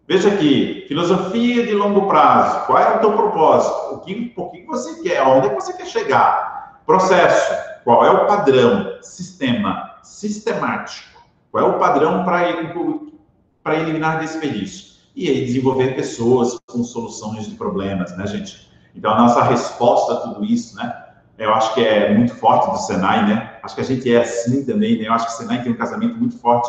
veja aqui, filosofia de longo prazo, qual é o teu propósito? O que você quer? Onde é que você quer chegar? Processo, qual é o padrão? Sistema, sistemático, qual é o padrão para eliminar desperdício? E aí, desenvolver pessoas com soluções de problemas, né, gente? Então, a nossa resposta a tudo isso, né? Eu acho que é muito forte do Senai, né? Acho que a gente é assim também, né? Eu acho que o Senai tem um casamento muito forte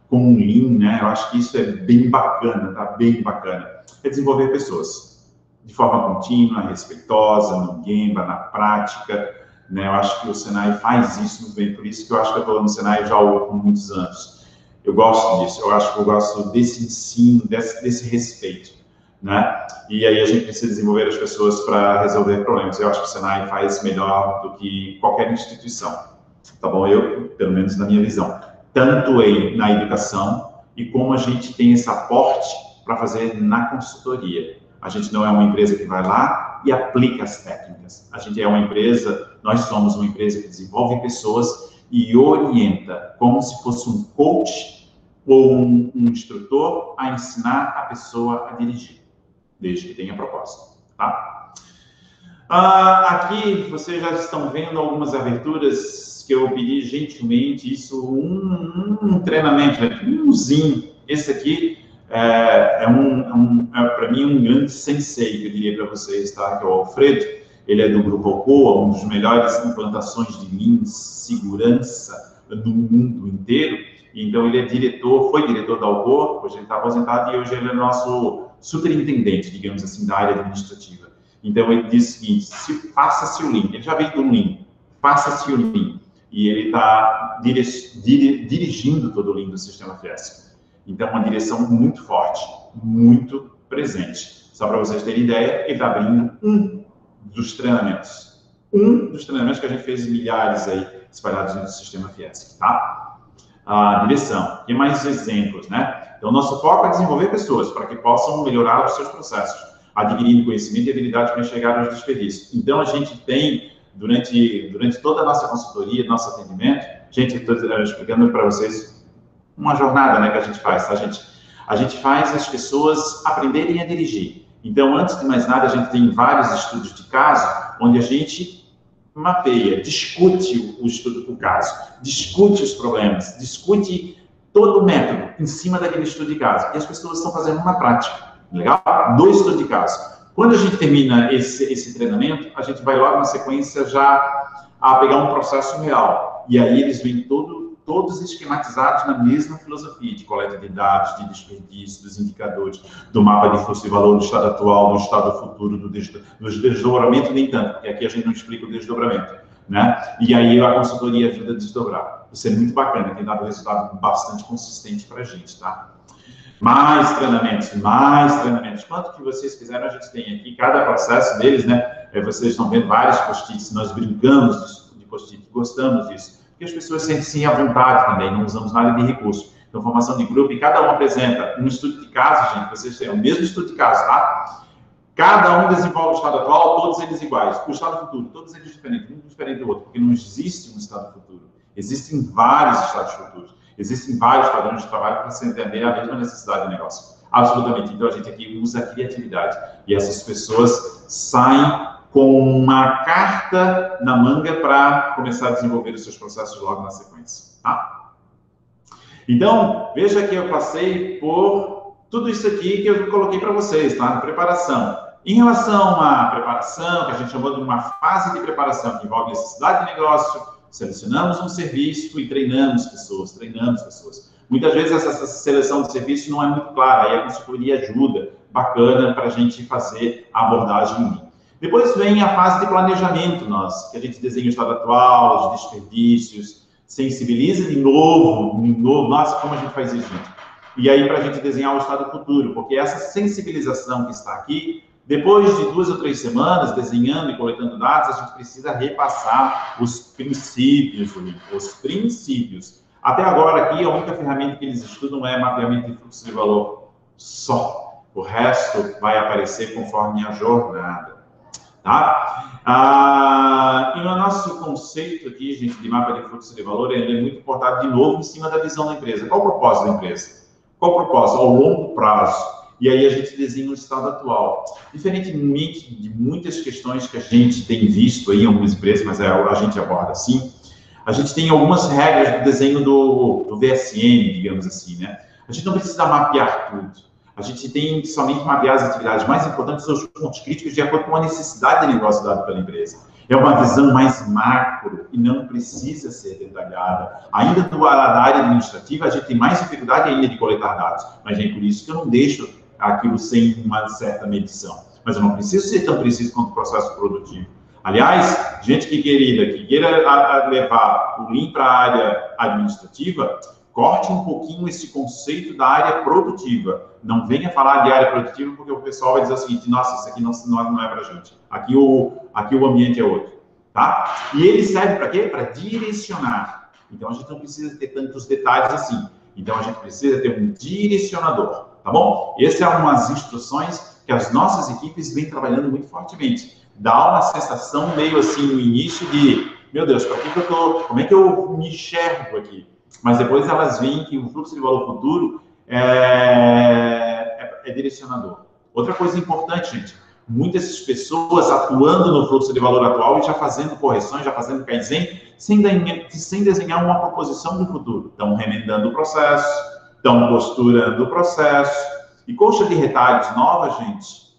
com o Lean, né? Eu acho que isso é bem bacana, tá? Bem bacana. É desenvolver pessoas de forma contínua, respeitosa, no Gemba, na prática, né? Eu acho que o Senai faz isso muito bem, por isso que eu acho que eu estou no Senai já há muitos anos. Eu gosto disso, eu acho que eu gosto desse ensino, desse respeito, né? E aí a gente precisa desenvolver as pessoas para resolver problemas. Eu acho que o Senai faz melhor do que qualquer instituição, tá bom? Pelo menos na minha visão. Tanto na educação e como a gente tem esse aporte para fazer na consultoria. A gente não é uma empresa que vai lá e aplica as técnicas. A gente é uma empresa, nós somos uma empresa que desenvolve pessoas e orienta, como se fosse um coach ou um instrutor a ensinar a pessoa a dirigir, desde que tenha propósito, tá? Aqui vocês já estão vendo algumas aberturas que eu pedi gentilmente, isso um treinamento, umzinho. Esse aqui é para mim um grande sensei, que eu diria para vocês, tá? Que é o Alfredo, ele é do Grupo Alcoa, um dos melhores implantações de Lean segurança no mundo inteiro. Então ele foi diretor da Alcoa, hoje ele está aposentado e hoje ele é nosso superintendente, digamos assim, da área administrativa. Então, ele diz o seguinte, faça-se o Lean. Ele já veio do Lean, faça-se o Lean. E ele está dirigindo todo o Lean do Sistema Fiesc. Então, uma direção muito forte, muito presente. Só para vocês terem ideia, ele está abrindo um dos treinamentos. um dos treinamentos que a gente fez milhares aí, espalhados no sistema Fiesc, tá? A direção. Tem mais exemplos, né? Então, nosso foco é desenvolver pessoas para que possam melhorar os seus processos, adquirindo conhecimento e habilidade para enxergar os desperdícios. Então, a gente tem, durante toda a nossa consultoria, nosso atendimento, gente, estou explicando para vocês uma jornada, né, que a gente faz, tá, gente? A gente faz as pessoas aprenderem a dirigir. Então, antes de mais nada, a gente tem vários estudos de caso, onde a gente mapeia, discute o caso, discute os problemas, discute todo o método em cima daquele estudo de caso. E as pessoas estão fazendo na prática, legal? Do estudo de caso. Quando a gente termina esse treinamento, a gente vai logo na sequência já a pegar um processo real. E aí eles vêm todos esquematizados na mesma filosofia de coleta de dados, de desperdício, dos indicadores, do mapa de fluxo de valor do estado atual, do estado futuro, do desdobramento, nem tanto, porque aqui a gente não explica o desdobramento, né? E aí a consultoria ajuda a desdobrar. Isso é muito bacana, tem dado resultado bastante consistente para a gente, tá? Mais treinamentos. Quanto que vocês quiserem, a gente tem aqui, cada processo deles, né? Vocês estão vendo vários post-its, nós brincamos de post-it, gostamos disso. Porque as pessoas sentem-se à vontade também, não usamos nada de recurso. Então, formação de grupo, e cada um apresenta um estudo de caso, gente, vocês têm o mesmo estudo de caso, tá? Cada um desenvolve o estado atual, todos eles iguais. O estado futuro, todos eles diferentes, um diferente do outro, porque não existe um estado futuro. Existem vários estados futuros. Existem vários padrões de trabalho para se entender a mesma necessidade do negócio. Absolutamente. Então, a gente aqui usa a criatividade. E essas pessoas saem com uma carta na manga para começar a desenvolver os seus processos logo na sequência, tá? Então, veja que eu passei por tudo isso aqui que eu coloquei para vocês, tá? Preparação. Em relação à preparação, que a gente chamou de uma fase de preparação, que envolve necessidade de negócio, selecionamos um serviço e treinamos pessoas. Muitas vezes essa seleção de serviço não é muito clara, aí a consultoria ajuda, bacana para a gente fazer a abordagem em linha. Depois vem a fase de planejamento, que a gente desenha o estado atual, os desperdícios, sensibiliza de novo, nossa, como a gente faz isso, gente? E aí, para a gente desenhar o estado futuro, porque essa sensibilização que está aqui, depois de 2 ou 3 semanas desenhando e coletando dados, a gente precisa repassar os princípios, os princípios. Até agora, aqui, a única ferramenta que eles estudam é mapeamento de fluxo de valor só. O resto vai aparecer conforme a jornada. Tá? E no nosso conceito aqui, gente, de mapa de fluxo de valor, ele é muito importante, de novo, em cima da visão da empresa. Qual o propósito da empresa? Qual o propósito? Ao longo prazo. E aí a gente desenha o estado atual. Diferentemente de muitas questões que a gente tem visto aí em algumas empresas, mas a gente aborda assim, a gente tem algumas regras do desenho do VSM, digamos assim, né? A gente não precisa mapear tudo. A gente tem que somente mapear as atividades mais importantes, os pontos críticos, de acordo com a necessidade de negócio dado pela empresa. É uma visão mais macro e não precisa ser detalhada. Ainda da área administrativa, a gente tem mais dificuldade ainda de coletar dados, mas é por isso que eu não deixo aquilo sem uma certa medição. Mas eu não preciso ser tão preciso quanto o processo produtivo. Aliás, gente que queira levar o Lean para a área administrativa, corte um pouquinho esse conceito da área produtiva. Não venha falar de área produtiva, porque o pessoal vai dizer o seguinte: nossa, isso aqui não é para a gente. Aqui o ambiente é outro. Tá? E ele serve para quê? Para direcionar. Então, a gente não precisa ter tantos detalhes assim. Então, a gente precisa ter um direcionador. Tá bom? Essas são umas instruções que as nossas equipes vêm trabalhando muito fortemente. Dá uma sensação meio assim no início de, meu Deus, para que eu tô? Como é que eu me enxergo aqui? Mas depois elas veem que o fluxo de valor futuro é direcionador. Outra coisa importante, gente, muitas pessoas atuando no fluxo de valor atual e já fazendo correções, já fazendo Kaizen, sem desenhar uma proposição do futuro. Estão remendando o processo, estão costurando o processo. E colcha de retalhos nova, gente,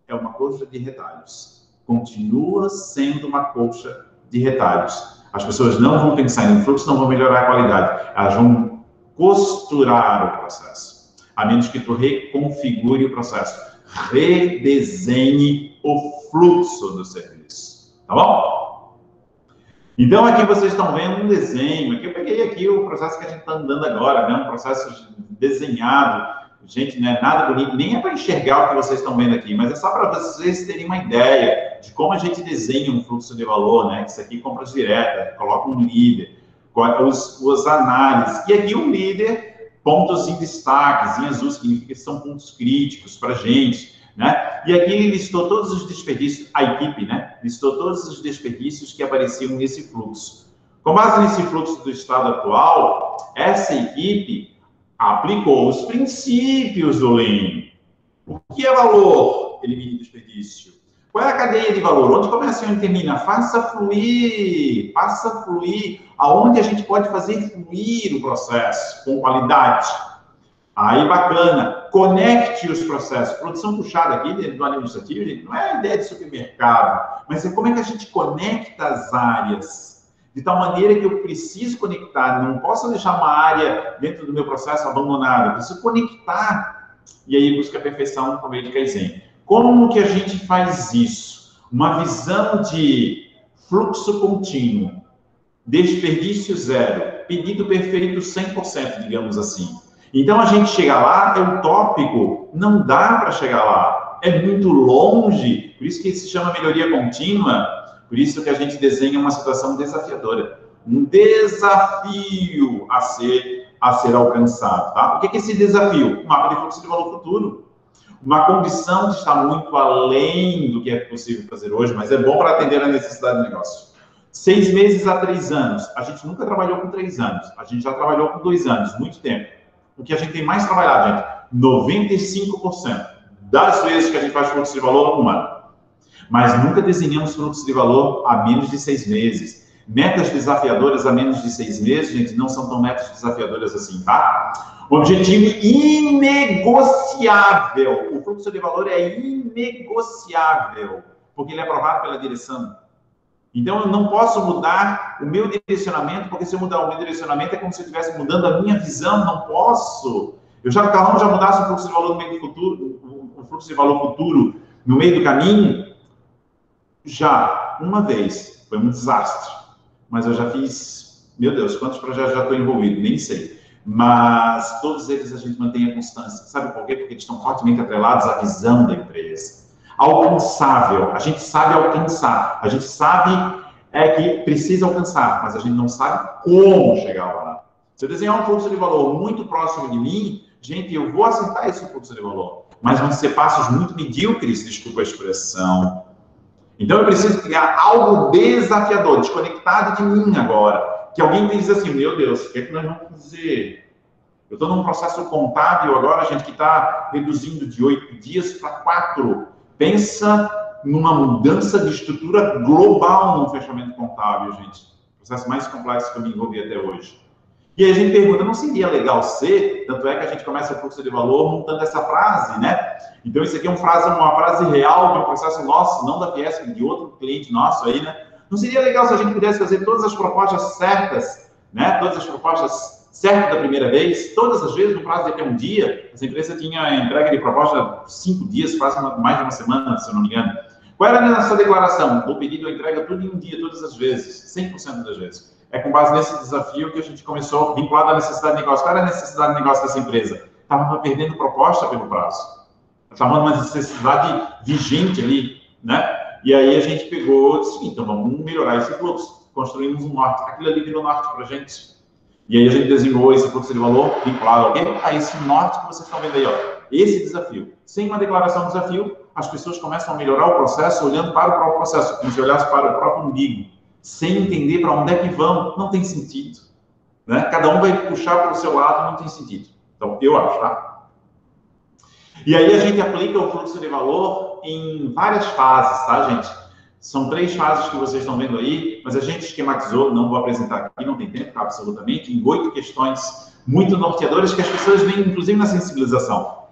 é uma colcha de retalhos. Continua sendo uma colcha de retalhos. As pessoas não vão pensar em fluxo, não vão melhorar a qualidade. Elas vão costurar o processo. A menos que tu reconfigure o processo. Redesenhe o fluxo do serviço. Tá bom? Então, aqui vocês estão vendo um desenho. Aqui eu peguei aqui o processo que a gente está andando agora, né? Um processo desenhado. Gente, não é nada bonito, nem é para enxergar o que vocês estão vendo aqui, mas é só para vocês terem uma ideia de como a gente desenha um fluxo de valor, né? Isso aqui, compras diretas, coloca um líder, os análises. E aqui um líder, pontos em destaques, em azul, significa que são pontos críticos para a gente, né? E aqui ele listou todos os desperdícios, a equipe, né? Listou todos os desperdícios que apareciam nesse fluxo. Com base nesse fluxo do estado atual, essa equipe aplicou os princípios do Lean. O que é valor? Elimine desperdício. Qual é a cadeia de valor? Onde começa e onde termina? Faça fluir. Faça fluir. Aonde a gente pode fazer fluir o processo com qualidade. Aí, bacana. Conecte os processos. Produção puxada aqui dentro do administrativo, gente, não é a ideia de supermercado, mas é como é que a gente conecta as áreas. De tal maneira que eu preciso conectar. Não posso deixar uma área dentro do meu processo abandonada. Eu preciso conectar. E aí busca a perfeição por meio de Kaizen. Como que a gente faz isso? Uma visão de fluxo contínuo, desperdício zero, pedido perfeito 100%, digamos assim. Então, a gente chega lá, é utópico, não dá para chegar lá. É muito longe, por isso que se chama melhoria contínua, por isso que a gente desenha uma situação desafiadora. Um desafio a ser alcançado, tá? O que é esse desafio? Um mapa de fluxo de valor futuro. Uma condição que está muito além do que é possível fazer hoje, mas é bom para atender a necessidade do negócio. 6 meses a 3 anos. A gente nunca trabalhou com 3 anos. A gente já trabalhou com 2 anos, muito tempo. O que a gente tem mais trabalhado, gente, 95% das vezes que a gente faz fluxo de valor, 1 ano. Mas nunca desenhamos fluxo de valor a menos de 6 meses. Metas desafiadoras a menos de 6 meses, gente, não são tão metas desafiadoras assim, tá? O objetivo inegociável. O fluxo de valor é inegociável, porque ele é aprovado pela direção. Então, eu não posso mudar o meu direcionamento, porque se eu mudar o meu direcionamento é como se eu estivesse mudando a minha visão, não posso. O Carlão já mudasse o fluxo de valor no meio do futuro, o fluxo de valor futuro no meio do caminho? Já, uma vez. Foi um desastre. Mas eu já fiz, meu Deus, quantos projetos já estou envolvido? Nem sei. Mas todos eles a gente mantém a constância. Sabe por quê? Porque eles estão fortemente atrelados à visão da empresa. Alcançável. A gente sabe alcançar. A gente sabe que precisa alcançar, mas a gente não sabe como chegar lá. Se eu desenhar um fluxo de valor muito próximo de mim, gente, eu vou acertar esse fluxo de valor. Mas vão ser passos muito medíocres, desculpa a expressão. Então eu preciso criar algo desafiador, desconectado de mim agora. Que alguém diz assim, meu Deus, o que é que nós vamos fazer? Eu estou num processo contábil agora, gente, que está reduzindo de 8 dias para 4. Pensa numa mudança de estrutura global no fechamento contábil, gente. O processo mais complexo que eu me envolvi até hoje. E aí a gente pergunta, não seria legal ser? Tanto é que a gente começa o fluxo de valor montando essa frase, né? Então isso aqui é uma frase real de um processo nosso, não da Fiesp, de outro cliente nosso aí, né? Não seria legal se a gente pudesse fazer todas as propostas certas, né? Todas as propostas certas da primeira vez, todas as vezes, no prazo de até um dia. Essa empresa tinha entrega de proposta 5 dias, quase mais de uma semana, se eu não me engano. Qual era a nossa declaração? O pedido, a entrega, tudo em um dia, todas as vezes, 100% das vezes. É com base nesse desafio que a gente começou, vinculado à necessidade de negócio. Qual era a necessidade de negócio dessa empresa? Estava perdendo proposta pelo prazo. Estava numa necessidade vigente ali, né? E aí a gente pegou e disse, então vamos melhorar esse fluxo. Construímos um norte. Aquilo ali virou norte para a gente. E aí a gente desenhou esse fluxo de valor vinculado a esse norte que vocês estão vendo aí, ó. Esse desafio. Sem uma declaração de desafio, as pessoas começam a melhorar o processo olhando para o próprio processo, como se olhasse para o próprio umbigo. Sem entender para onde é que vão, não tem sentido. Né? Cada um vai puxar para o seu lado, não tem sentido. Então, eu acho, tá? E aí a gente aplica o fluxo de valor em várias fases, tá, gente? São 3 fases que vocês estão vendo aí, mas a gente esquematizou, não vou apresentar aqui, não tem tempo, absolutamente, em 8 questões muito norteadoras que as pessoas veem, inclusive, na sensibilização.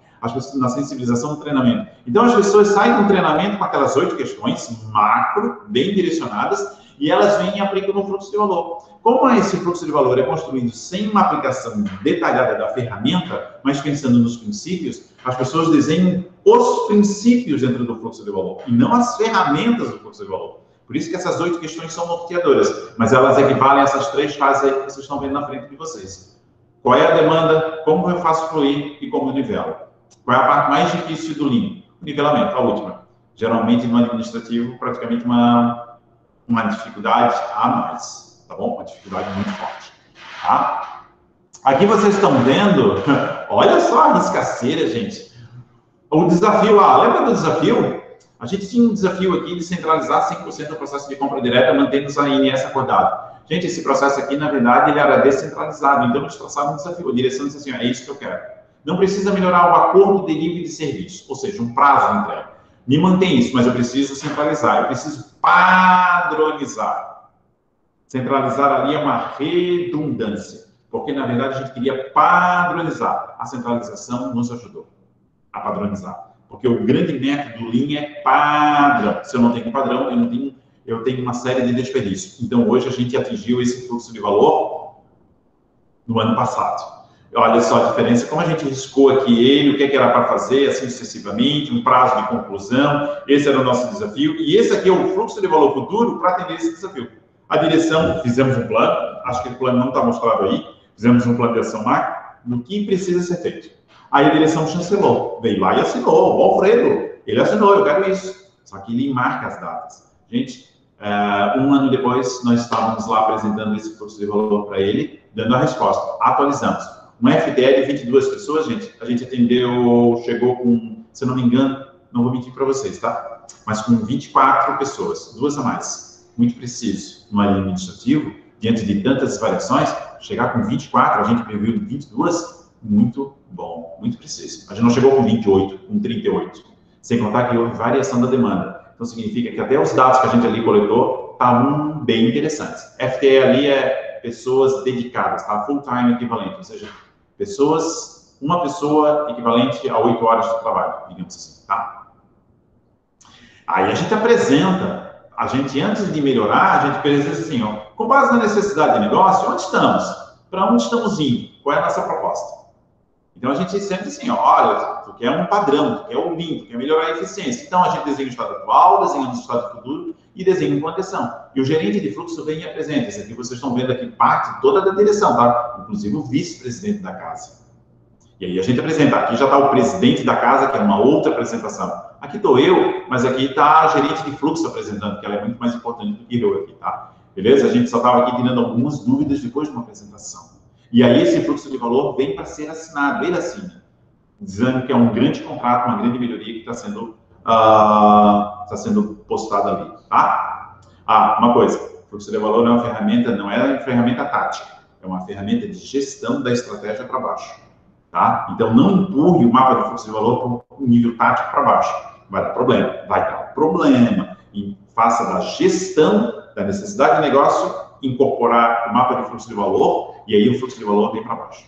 Na sensibilização do treinamento. Então, as pessoas saem do treinamento com aquelas 8 questões macro, bem direcionadas, e elas vêm e aplicam no fluxo de valor. Como esse fluxo de valor é construído sem uma aplicação detalhada da ferramenta, mas pensando nos princípios, as pessoas desenham os princípios dentro do fluxo de valor, e não as ferramentas do fluxo de valor. Por isso que essas 8 questões são norteadoras, mas elas equivalem a essas 3 fases aí que vocês estão vendo na frente de vocês. Qual é a demanda, como eu faço fluir e como eu nivelo. Qual é a parte mais difícil do Lean? O nivelamento, a última. geralmente no administrativo, praticamente uma dificuldade a mais, tá bom? Uma dificuldade muito forte, tá? Aqui vocês estão vendo, olha só a riscaceira, gente. O desafio, lembra do desafio? A gente tinha um desafio aqui de centralizar 100% do processo de compra direta, mantendo a INS acordado. Gente, esse processo aqui, na verdade, ele era descentralizado, então eles traçaram um desafio. A direção disse assim, é isso que eu quero. Não precisa melhorar o acordo de delivery de serviço, ou seja, um prazo de entrega. Me mantém isso, mas eu preciso centralizar, eu preciso padronizar. Centralizar ali é uma redundância, porque, na verdade, a gente queria padronizar. A centralização nos ajudou a padronizar. Porque o grande método do Lean é padrão. Se eu não tenho padrão, eu tenho uma série de desperdícios. Então, hoje, a gente atingiu esse fluxo de valor no ano passado. Olha só a diferença, como a gente riscou aqui ele, o que era para fazer, assim sucessivamente, um prazo de conclusão, esse era o nosso desafio, e esse aqui é o fluxo de valor futuro para atender esse desafio. A direção, fizemos um plano, acho que o plano não está mostrado aí, fizemos um plano de ação macro, do que precisa ser feito. Aí a direção chancelou, veio lá e assinou, o Alfredo, ele assinou, eu quero isso. Só que ele marca as datas. Gente, um ano depois, nós estávamos lá apresentando esse fluxo de valor para ele, dando a resposta, atualizamos. Um FTE de 22 pessoas, gente, a gente atendeu, chegou com, se eu não me engano, não vou mentir para vocês, tá? Mas com 24 pessoas, 2 a mais, muito preciso. No área administrativo, diante de tantas variações, chegar com 24, a gente previu 22, muito bom, muito preciso. A gente não chegou com 28, com 38, sem contar que houve variação da demanda. Então, significa que até os dados que a gente ali coletou estavam bem interessantes. FTE ali é pessoas dedicadas, tá? Full-time equivalente, ou seja, uma pessoa equivalente a 8 horas de trabalho, digamos assim, tá? Aí a gente apresenta, antes de melhorar, a gente apresenta assim, ó, com base na necessidade de negócio, onde estamos? Para onde estamos indo? Qual é a nossa proposta? Então a gente sempre assim, ó, olha, tu quer um padrão, tu quer o Lean, tu quer melhorar a eficiência. Então a gente desenha o estado atual, desenha o estado futuro e desenha uma atenção. E o gerente de fluxo vem e apresenta. Isso aqui vocês estão vendo aqui parte toda da direção, tá? Inclusive o vice-presidente da casa. E aí a gente apresenta. Aqui já está o presidente da casa, que é uma outra apresentação. Aqui estou eu, mas aqui está a gerente de fluxo apresentando, que ela é muito mais importante do que eu aqui, tá? Beleza? A gente só estava aqui tirando algumas dúvidas depois de uma apresentação. E aí esse fluxo de valor vem para ser assinado, ele assina, dizendo que é um grande contrato, uma grande melhoria que está sendo postada ali, tá? Uma coisa, o fluxo de valor não é uma ferramenta tática, é uma ferramenta de gestão da estratégia para baixo, tá? Então não empurre o mapa do fluxo de valor para um nível tático para baixo, vai dar problema, e faça da gestão da necessidade de negócio, incorporar o mapa de fluxo de valor, e aí o fluxo de valor vem para baixo.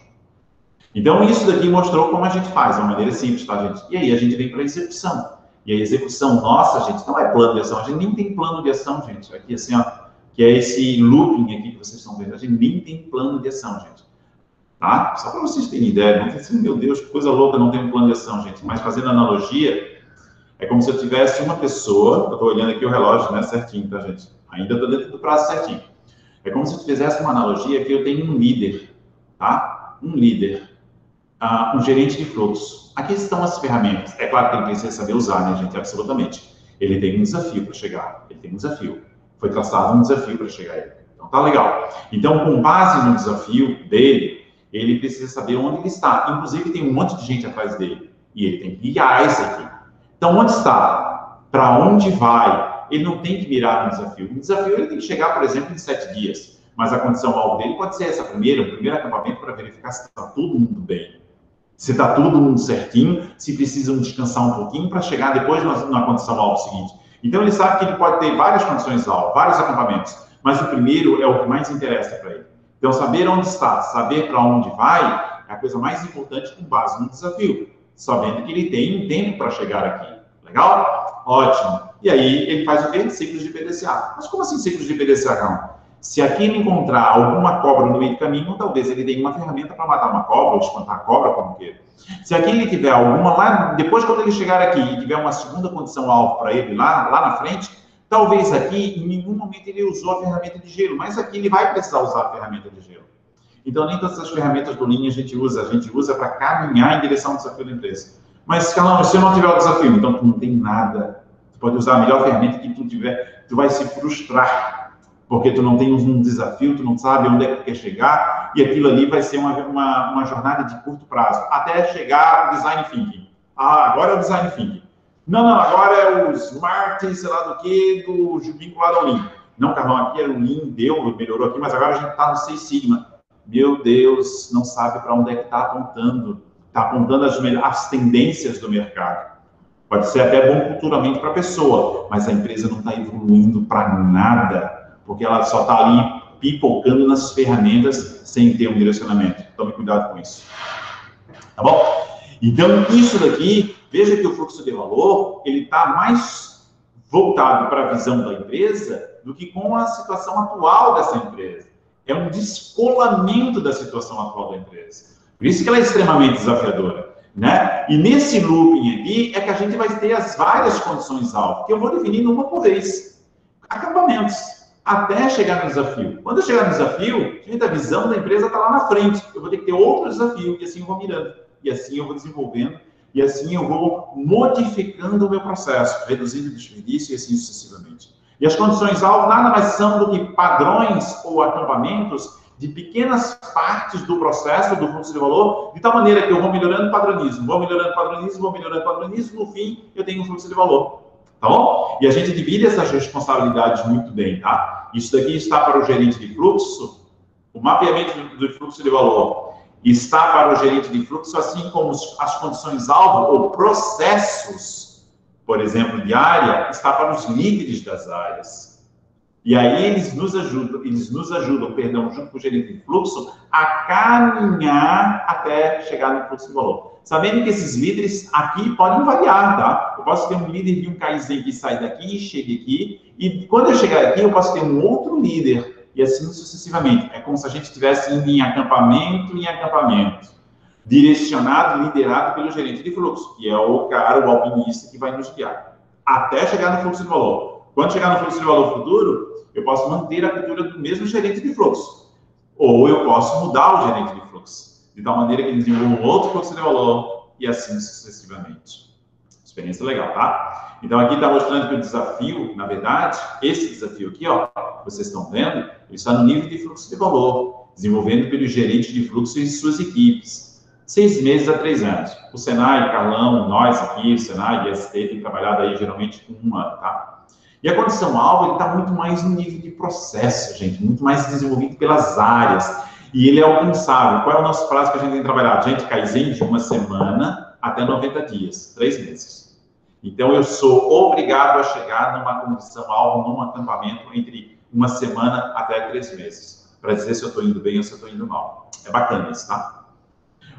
Então, isso daqui mostrou como a gente faz, de uma maneira simples, tá, gente? E aí a gente vem para a execução. E a execução nossa, gente, não é plano de ação. A gente nem tem plano de ação, gente. Aqui, assim, ó, que é esse looping aqui que vocês estão vendo. A gente nem tem plano de ação, gente. Tá? Só para vocês terem ideia. Não tem assim, meu Deus, que coisa louca, não tem um plano de ação, gente. Mas fazendo analogia, é como se eu tivesse uma pessoa, eu estou olhando aqui o relógio, né, certinho, tá, gente? Ainda estou dentro do prazo certinho. É como se eu fizesse uma analogia que eu tenho um líder, tá? Um líder, um gerente de fluxo. Aqui estão as ferramentas. É claro que ele precisa saber usar, né, gente? Absolutamente. Ele tem um desafio para chegar. Ele tem um desafio. Foi traçado um desafio para chegar a ele. Então, tá legal. Então, com base no desafio dele, ele precisa saber onde ele está. Inclusive, tem um monte de gente atrás dele. E ele tem que guiar essa equipe. Então, onde está? Para onde vai? Ele não tem que mirar no desafio. No desafio, ele tem que chegar, por exemplo, em 7 dias. Mas a condição-alvo dele pode ser essa o primeiro acampamento para verificar se está todo mundo bem. Se está todo mundo certinho, se precisam descansar um pouquinho para chegar depois na condição-alvo seguinte. Então, ele sabe que ele pode ter várias condições-alvo, vários acampamentos, mas o primeiro é o que mais interessa para ele. Então, saber onde está, saber para onde vai, é a coisa mais importante com base no desafio, sabendo que ele tem um tempo para chegar aqui. Legal? Ótimo. E aí, ele faz o quê? Ciclos de PDCA. Mas como assim ciclos de PDCA, Calma? Se aqui ele encontrar alguma cobra no meio do caminho, talvez ele tenha uma ferramenta para matar uma cobra, ou espantar a cobra, como queira. Se aqui ele tiver alguma lá, depois quando ele chegar aqui e tiver uma segunda condição-alvo para ele lá na frente, talvez aqui, em nenhum momento ele usou a ferramenta de gelo, mas aqui ele vai precisar usar a ferramenta de gelo. Então, nem todas as ferramentas do Lean a gente usa para caminhar em direção ao desafio da empresa. Mas, se eu não tiver o desafio, então tu não tem nada. Tu pode usar a melhor ferramenta que tu tiver, tu vai se frustrar, porque tu não tem um desafio, tu não sabe onde é que tu quer chegar, e aquilo ali vai ser uma jornada de curto prazo, até chegar ao design thinking. Ah, agora é o design thinking. Não, agora é o smart, sei lá do que, vinculado ao Lean. Não, Carlão, aqui era o Lean, melhorou aqui, mas agora a gente está no 6 Sigma. Meu Deus, não sabe para onde é que está apontando. Está apontando as tendências do mercado. Pode ser até bom culturalmente para a pessoa, mas a empresa não está evoluindo para nada, porque ela só está ali pipocando nas ferramentas sem ter um direcionamento. Tome cuidado com isso. Tá bom? Então, isso daqui, veja que o fluxo de valor, ele está mais voltado para a visão da empresa do que com a situação atual dessa empresa. É um descolamento da situação atual da empresa. Por isso que ela é extremamente desafiadora, né? E nesse looping aqui é que a gente vai ter as várias condições-alvo, que eu vou definindo uma por vez. Acampamentos, até chegar no desafio. Quando eu chegar no desafio, a visão da empresa está lá na frente. Eu vou ter que ter outro desafio, e assim eu vou mirando. E assim eu vou desenvolvendo, e assim eu vou modificando o meu processo, reduzindo o desperdício e assim sucessivamente. E as condições-alvo nada mais são do que padrões ou acampamentos de pequenas partes do processo, do fluxo de valor, de tal maneira que eu vou melhorando o padronismo, vou melhorando o padronismo, vou melhorando o padronismo, no fim eu tenho um fluxo de valor. Tá bom? E a gente divide essas responsabilidades muito bem, tá? Isso daqui está para o gerente de fluxo, o mapeamento do fluxo de valor está para o gerente de fluxo, assim como as condições-alvo ou processos, por exemplo, de área, está para os líderes das áreas. E aí eles nos ajudam, junto com o gerente de fluxo, a caminhar até chegar no fluxo de valor. Sabendo que esses líderes aqui podem variar, tá? Eu posso ter um líder de um Kaizen que sai daqui, chegue aqui, e quando eu chegar aqui, eu posso ter um outro líder, e assim sucessivamente. É como se a gente estivesse indo em acampamento em acampamento, direcionado, liderado pelo gerente de fluxo, que é o cara, o alpinista que vai nos guiar, até chegar no fluxo de valor. Quando chegar no fluxo de valor futuro, eu posso manter a cultura do mesmo gerente de fluxo, ou eu posso mudar o gerente de fluxo, de tal maneira que ele desenvolva um outro fluxo de valor, e assim sucessivamente. Experiência legal, tá? Então, aqui está mostrando que o desafio, na verdade, esse desafio aqui, ó, vocês estão vendo, ele está no nível de fluxo de valor, desenvolvendo pelo gerente de fluxo e suas equipes. 6 meses a 3 anos. O Senai, Carlão, nós aqui, o Senai e a ST tem trabalhado aí geralmente com 1 ano, tá? E a condição-alvo, ele está muito mais no nível de processo, gente, muito mais desenvolvido pelas áreas. E ele é alcançável. Qual é o nosso prazo que a gente tem trabalhado? Gente, Kaizen de 1 semana até 90 dias, 3 meses. Então, eu sou obrigado a chegar numa condição-alvo, num acampamento entre 1 semana até 3 meses, para dizer se eu estou indo bem ou se eu estou indo mal. É bacana isso, tá?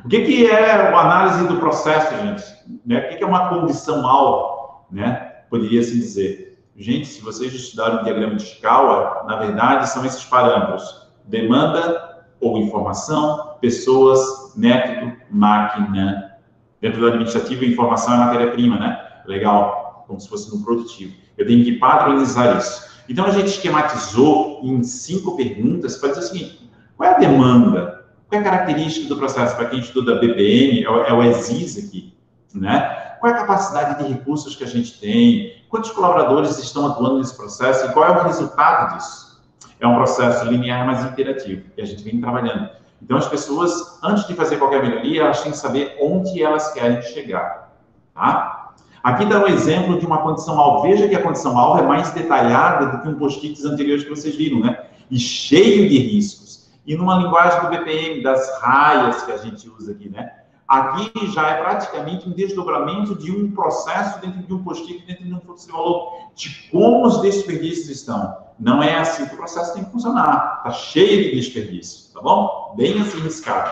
O que é a análise do processo, gente? Né? O que é uma condição-alvo? Né? Poderia-se dizer. Gente, se vocês estudaram o diagrama de escala, na verdade, são esses parâmetros. Demanda ou informação, pessoas, método, máquina. Dentro do administrativo, informação é matéria-prima, né? Legal, como se fosse no produtivo. Eu tenho que padronizar isso. Então, a gente esquematizou em 5 perguntas para dizer o seguinte: qual é a demanda? Qual é a característica do processo? Para quem estuda BPM, é o ESIS aqui, né? Qual é a capacidade de recursos que a gente tem? Quantos colaboradores estão atuando nesse processo? E qual é o resultado disso? É um processo linear, mas interativo, que a gente vem trabalhando. Então, as pessoas, antes de fazer qualquer melhoria, elas têm que saber onde elas querem chegar, tá? Aqui dá um exemplo de uma condição-alvo. Veja que a condição-alvo é mais detalhada do que um post-its anteriores que vocês viram, né? E cheio de riscos. E numa linguagem do BPM, das raias que a gente usa aqui, né? Aqui já é praticamente um desdobramento de um processo dentro de um post-it, dentro de um fluxo de valor, de como os desperdícios estão. Não é assim que o processo tem que funcionar. Está cheio de desperdício, tá bom? Bem assim riscado.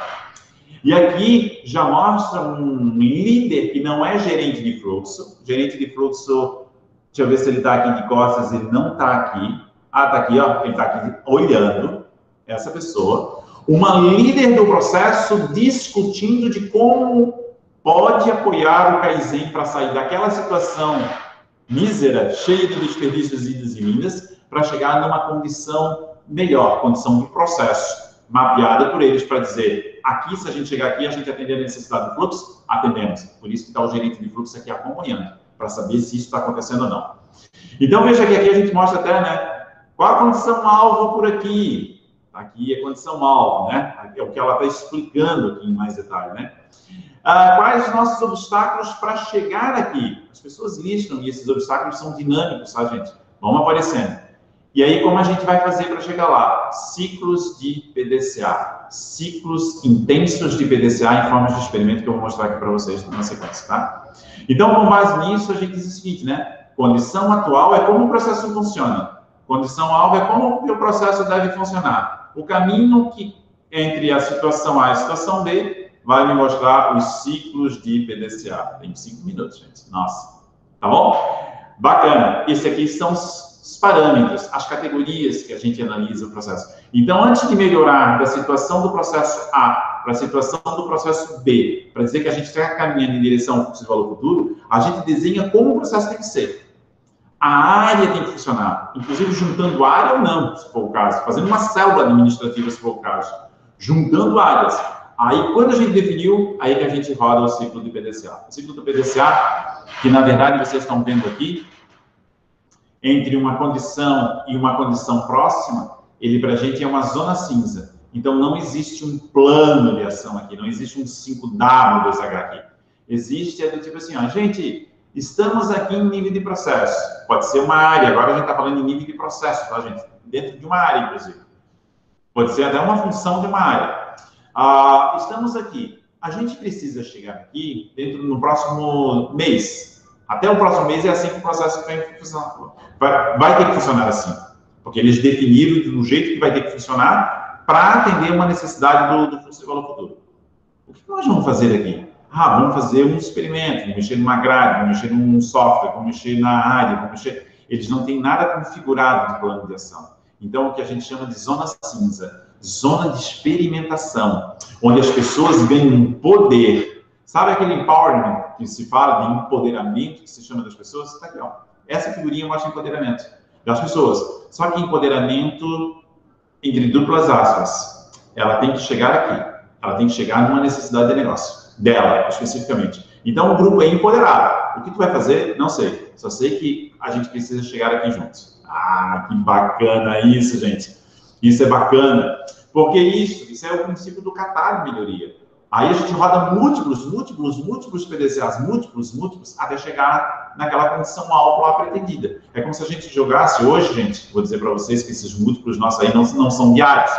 E aqui já mostra um líder que não é gerente de fluxo. Gerente de fluxo, deixa eu ver se ele está aqui de costas, ele não está aqui. Ah, está aqui, ó, ele está aqui olhando essa pessoa. Uma líder do processo discutindo de como pode apoiar o Kaizen para sair daquela situação mísera, cheia de desperdícios, idas e vindas, para chegar numa condição melhor, condição de processo, mapeada por eles para dizer, aqui, se a gente chegar aqui, a gente atender a necessidade do fluxo, atendemos. Por isso que está o gerente de fluxo aqui acompanhando. para saber se isso está acontecendo ou não. Então, veja que aqui a gente mostra até, né, qual a condição-alvo por aqui. Aqui é condição-alvo, né? É o que ela está explicando aqui em mais detalhe, né? Quais os nossos obstáculos para chegar aqui? As pessoas listam e esses obstáculos são dinâmicos, tá, gente? Vão aparecendo. E aí, como a gente vai fazer para chegar lá? Ciclos de PDCA. Ciclos intensos de PDCA em formas de experimento que eu vou mostrar aqui para vocês na sequência, tá? Então, com base nisso, a gente diz o seguinte, né? Condição atual é como o processo funciona. Condição-alvo é como o processo deve funcionar. O caminho que entre a situação A e a situação B vai me mostrar os ciclos de PDCA. Tem 5 minutos, gente. Nossa. Tá bom? Bacana. Esse aqui são os parâmetros, as categorias que a gente analisa o processo. Então, antes de melhorar da situação do processo A para a situação do processo B, para dizer que a gente está caminhando em direção ao fluxo de valor futuro, a gente desenha como o processo tem que ser. A área tem que funcionar, inclusive juntando área ou não, se for o caso, fazendo uma célula administrativa, se for o caso, juntando áreas. Aí, quando a gente definiu, aí que a gente roda o ciclo de PDCA. O ciclo do PDCA, que na verdade vocês estão vendo aqui, entre uma condição e uma condição próxima, ele para a gente é uma zona cinza. Então, não existe um plano de ação aqui, não existe um 5W2H aqui. Existe, do tipo assim, ó, gente, estamos aqui em nível de processo. Pode ser uma área, agora a gente está falando em nível de processo, tá, gente? Dentro de uma área, inclusive. Pode ser até uma função de uma área. Estamos aqui. A gente precisa chegar aqui no próximo mês. Até o próximo mês é assim que o processo vai ter que funcionar assim. Porque eles definiram do jeito que vai ter que funcionar para atender uma necessidade do fluxo de valor futuro. O que nós vamos fazer aqui? Vamos fazer um experimento, vamos mexer numa grade, vamos mexer num software, vamos mexer na área, vamos mexer... Eles não têm nada configurado de plano de ação. Então, o que a gente chama de zona cinza, zona de experimentação, onde as pessoas ganham poder. Sabe aquele empowerment que se fala de empoderamento, que se chama das pessoas? Está aqui, ó. Essa figurinha mostra empoderamento das pessoas. Só que empoderamento entre duplas aspas. Ela tem que chegar aqui. Ela tem que chegar numa necessidade de negócio. Dela, especificamente. Então, o grupo é empoderado. O que tu vai fazer? Não sei. Só sei que a gente precisa chegar aqui juntos. Que bacana isso, gente. Isso é bacana. Porque isso é o princípio do catálogo de melhoria. Aí a gente roda múltiplos PDCAs, múltiplos, até chegar naquela condição alta lá pretendida. É como se a gente jogasse hoje, gente, vou dizer para vocês que esses múltiplos nossos aí não são diários.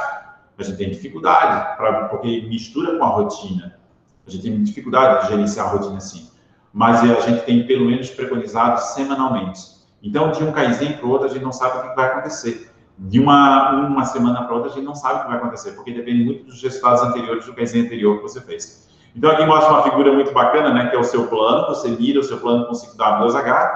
A gente tem dificuldade, porque mistura com a rotina. A gente tem dificuldade de gerenciar a rotina assim. Mas a gente tem, pelo menos, preconizado semanalmente. Então, de um Kaizen para o outro, a gente não sabe o que vai acontecer. De uma semana para outra, a gente não sabe o que vai acontecer, porque depende muito dos resultados anteriores do Kaizen anterior que você fez. Então, aqui mostra uma figura muito bacana, né, que é o seu plano. Você mira o seu plano com 5W2H,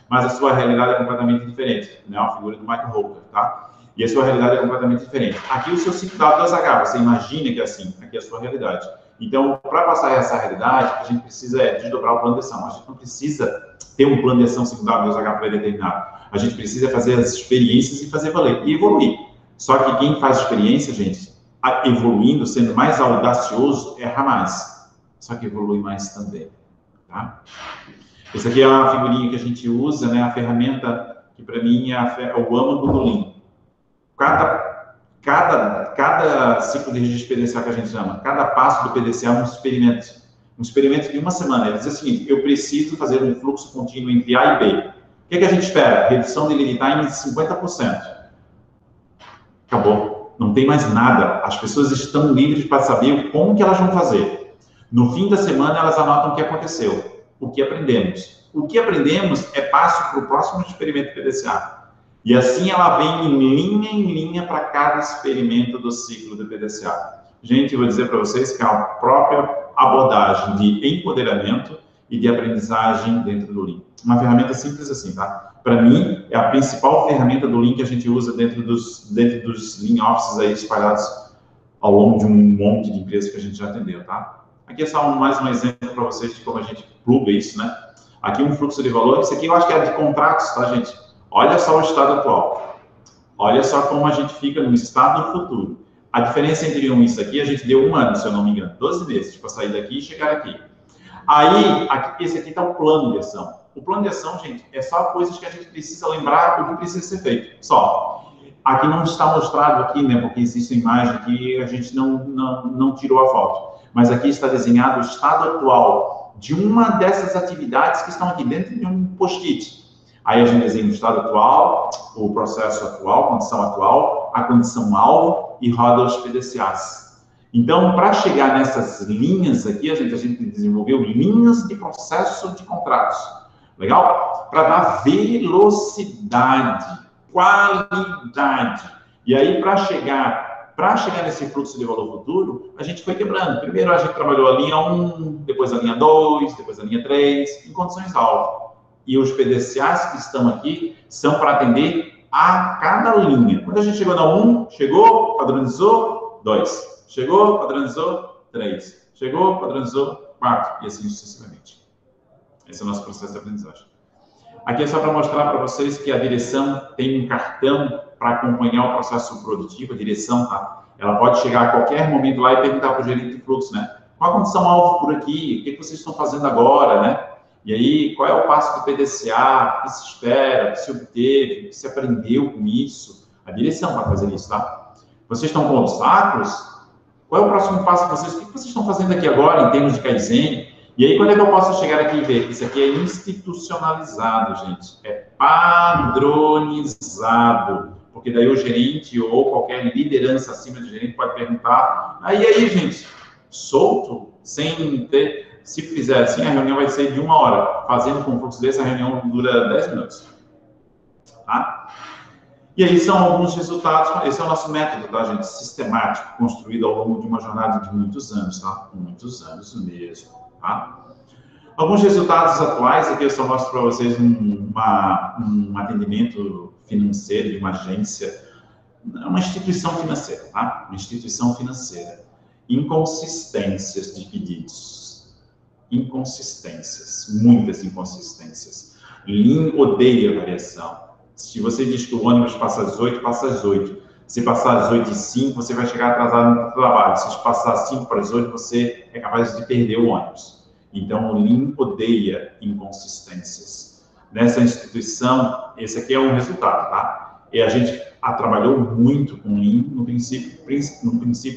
mas a sua realidade é completamente diferente. Né? Uma figura do Michael Hooker, tá? E a sua realidade é completamente diferente. Aqui o seu 5W2H, você imagina que é assim, aqui é a sua realidade. Então, para passar essa realidade, a gente precisa desdobrar o plano de ação. A gente não precisa ter um plano de ação 5W2H pré-determinado. A gente precisa fazer as experiências e fazer valer. E evoluir. Só que quem faz experiência, gente, evoluindo, sendo mais audacioso, erra mais. Só que evolui mais também. Tá? Essa aqui é uma figurinha que a gente usa, né? A ferramenta que, para mim, é o âmago do Lean. Cada ciclo de registro PDCA que a gente chama, cada passo do PDCA é um experimento. Um experimento de uma semana. Ele diz o seguinte, eu preciso fazer um fluxo contínuo entre A e B. O que a gente espera? Redução de lead time de 50%. Acabou. Não tem mais nada. As pessoas estão livres para saber como que elas vão fazer. No fim da semana, elas anotam o que aconteceu. O que aprendemos. O que aprendemos é passo para o próximo experimento PDCA. E assim ela vem em linha para cada experimento do ciclo do PDCA. Gente, eu vou dizer para vocês que é a própria abordagem de empoderamento e de aprendizagem dentro do Lean. Uma ferramenta simples assim, tá? Para mim, é a principal ferramenta do Lean que a gente usa dentro dos Lean Offices aí espalhados ao longo de um monte de empresas que a gente já atendeu, tá? Aqui é só mais um exemplo para vocês de como a gente pluga isso, né? Aqui um fluxo de valor. Isso aqui eu acho que é de contratos, tá, gente? Olha só o estado atual. Olha só como a gente fica no estado futuro. A diferença entre isso aqui, a gente deu 1 ano, se eu não me engano, 12 meses para sair daqui e chegar aqui. Aí, esse aqui está o plano de ação. O plano de ação, gente, é só coisas que a gente precisa lembrar o que precisa ser feito. Só. Aqui não está mostrado aqui, né? Porque existe a imagem que a gente não tirou a foto. Mas aqui está desenhado o estado atual de uma dessas atividades que estão aqui dentro de um post-it. Aí a gente desenha o estado atual, o processo atual, a condição atual, a condição-alvo e roda os PDCAs. Então, para chegar nessas linhas aqui, a gente desenvolveu linhas de processo de contratos. Legal? Para dar velocidade, qualidade. E aí, para chegar nesse fluxo de valor futuro, a gente foi quebrando. Primeiro a gente trabalhou a linha 1, depois a linha 2, depois a linha 3, em condições-alvo. E os PDCAs que estão aqui são para atender a cada linha. Quando a gente chegou na 1, chegou, padronizou, 2. Chegou, padronizou, 3. Chegou, padronizou, 4. E assim sucessivamente. Esse é o nosso processo de aprendizagem. Aqui é só para mostrar para vocês que a direção tem um cartão para acompanhar o processo produtivo. A direção, tá? Ela pode chegar a qualquer momento lá e perguntar para o gerente de fluxo, né? Qual a condição-alvo por aqui? O que vocês estão fazendo agora, né? E aí, qual é o passo do PDCA? O que se espera? O que se obteve? O que se aprendeu com isso? A direção vai fazer isso, tá? Vocês estão com obstáculos? Qual é o próximo passo de vocês? O que vocês estão fazendo aqui agora em termos de Kaizen? E aí, quando é que eu posso chegar aqui e ver? Isso aqui é institucionalizado, gente. É padronizado. Porque daí o gerente ou qualquer liderança acima do gerente pode perguntar: aí, gente, solto, sem ter... Se fizer assim, a reunião vai ser de 1 hora. Fazendo com um fluxo desse, a reunião dura 10 minutos. Tá? E aí são alguns resultados. Esse é o nosso método, tá, gente? Sistemático, construído ao longo de uma jornada de muitos anos, tá? Muitos anos mesmo, tá? Alguns resultados atuais, aqui eu só mostro para vocês um atendimento financeiro de uma agência, uma instituição financeira, tá? Uma instituição financeira. Inconsistências de pedidos. Inconsistências, muitas inconsistências. Lean odeia variação. Se você diz que o ônibus passa às 8, passa às 8. Se passar às 8h05, você vai chegar atrasado no trabalho. Se passar às 5 para as 8, você é capaz de perder o ônibus. Então, o Lean odeia inconsistências. Nessa instituição, esse aqui é um resultado, tá? E a gente trabalhou muito com Lean no princípio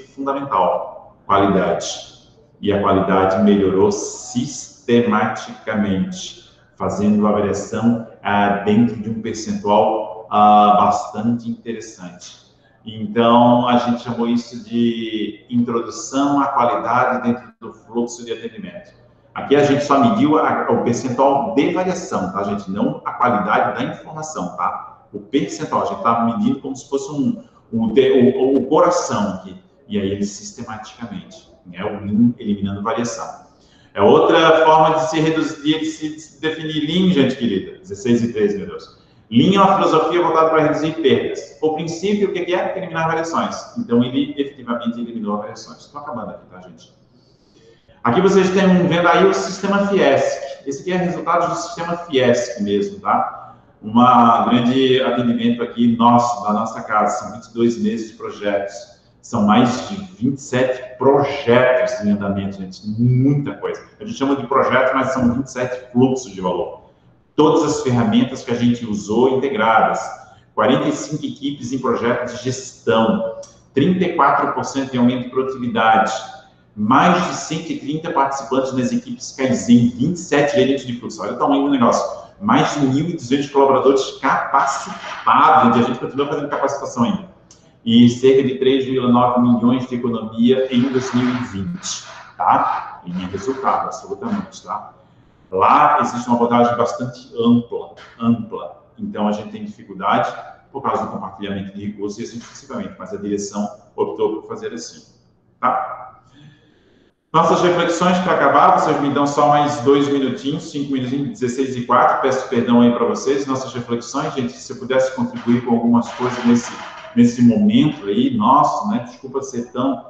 fundamental, qualidade. E a qualidade melhorou sistematicamente, fazendo a variação dentro de um percentual bastante interessante. Então, a gente chamou isso de introdução à qualidade dentro do fluxo de atendimento. Aqui a gente só mediu o percentual de variação, tá, gente? Não a qualidade da informação, tá? O percentual, a gente está medindo como se fosse o coração aqui. E aí ele sistematicamente, né? O Lean eliminando variação. É outra forma de se reduzir, de se definir Lean, gente querida. 16:13, meu Deus. Lean é uma filosofia voltada para reduzir perdas. O princípio, o que é? Eliminar variações. Então, ele efetivamente eliminou variações. Estou acabando aqui, tá, gente? Aqui vocês estão vendo aí o sistema Fiesc. Esse aqui é resultado do sistema Fiesc mesmo, tá? Um grande atendimento aqui nosso, da nossa casa. São 22 meses de projetos. São mais de 27 projetos em andamento, gente. Muita coisa. A gente chama de projeto, mas são 27 fluxos de valor. Todas as ferramentas que a gente usou integradas. 45 equipes em projetos de gestão. 34% em aumento de produtividade. Mais de 130 participantes nas equipes Kaizen. 27 gerentes de fluxo. Olha o tamanho do negócio. Mais de 1.200 colaboradores capacitados. A gente continua fazendo capacitação ainda. E cerca de 3,9 milhões de economia em 2020, tá? E em resultado, absolutamente, tá? Lá existe uma abordagem bastante ampla. Então, a gente tem dificuldade por causa do compartilhamento de recursos e assim sucessivamente, mas a direção optou por fazer assim, tá? Nossas reflexões para acabar, vocês me dão só mais 2 minutinhos, 5 minutinhos, 16:04, peço perdão aí para vocês. Nossas reflexões, gente, se eu pudesse contribuir com algumas coisas nesse momento aí, nosso, né? Desculpa ser tão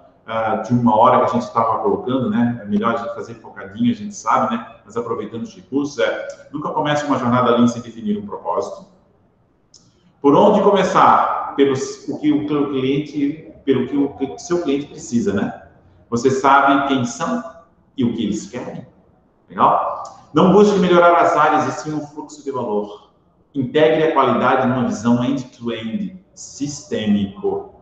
de 1 hora que a gente estava colocando, né? É melhor a gente fazer focadinho, a gente sabe, né? Mas aproveitando os recursos, nunca comece uma jornada Lean sem definir um propósito. Por onde começar? Pelo que o seu cliente precisa, né? Você sabe quem são e o que eles querem? Legal? Não busque melhorar as áreas, e sim o fluxo de valor. Integre a qualidade numa visão end-to-end, sistêmico.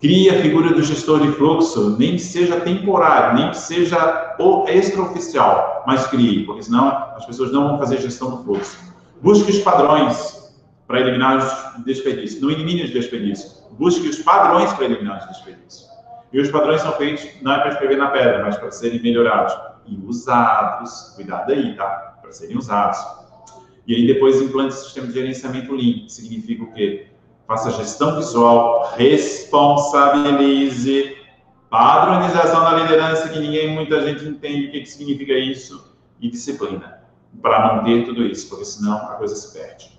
Crie a figura do gestor de fluxo, nem que seja temporário, nem que seja extraoficial, mas crie, porque senão as pessoas não vão fazer gestão do fluxo. Busque os padrões para eliminar os desperdícios. Não elimine os desperdícios. Busque os padrões para eliminar os desperdícios. E os padrões são feitos não é para escrever na pedra, mas para serem melhorados e usados. Cuidado aí, tá? Para serem usados. E aí depois implante o sistema de gerenciamento Lean, que significa o quê? Faça gestão visual, responsabilize, padronização da liderança, que muita gente entende o que significa isso, e disciplina, para manter tudo isso, porque senão a coisa se perde.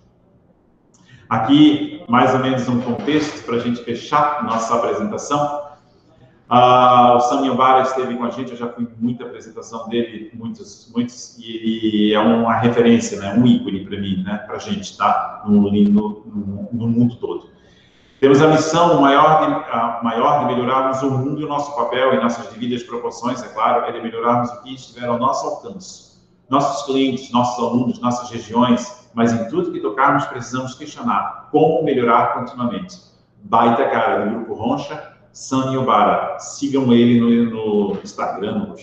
Aqui, mais ou menos um contexto para a gente fechar nossa apresentação. O Sam Yobara esteve com a gente, eu já fui em muita apresentação dele, muitos, e ele é uma referência, né, um ícone para mim, né, para a gente, tá, no mundo todo. Temos a missão maior de melhorarmos o mundo e o nosso papel em nossas devidas proporções, é claro, é de melhorarmos o que estiver ao nosso alcance. Nossos clientes, nossos alunos, nossas regiões, mas em tudo que tocarmos precisamos questionar como melhorar continuamente. Baita cara do Grupo Roncha, Sam Yobara. Sigam ele no Instagram,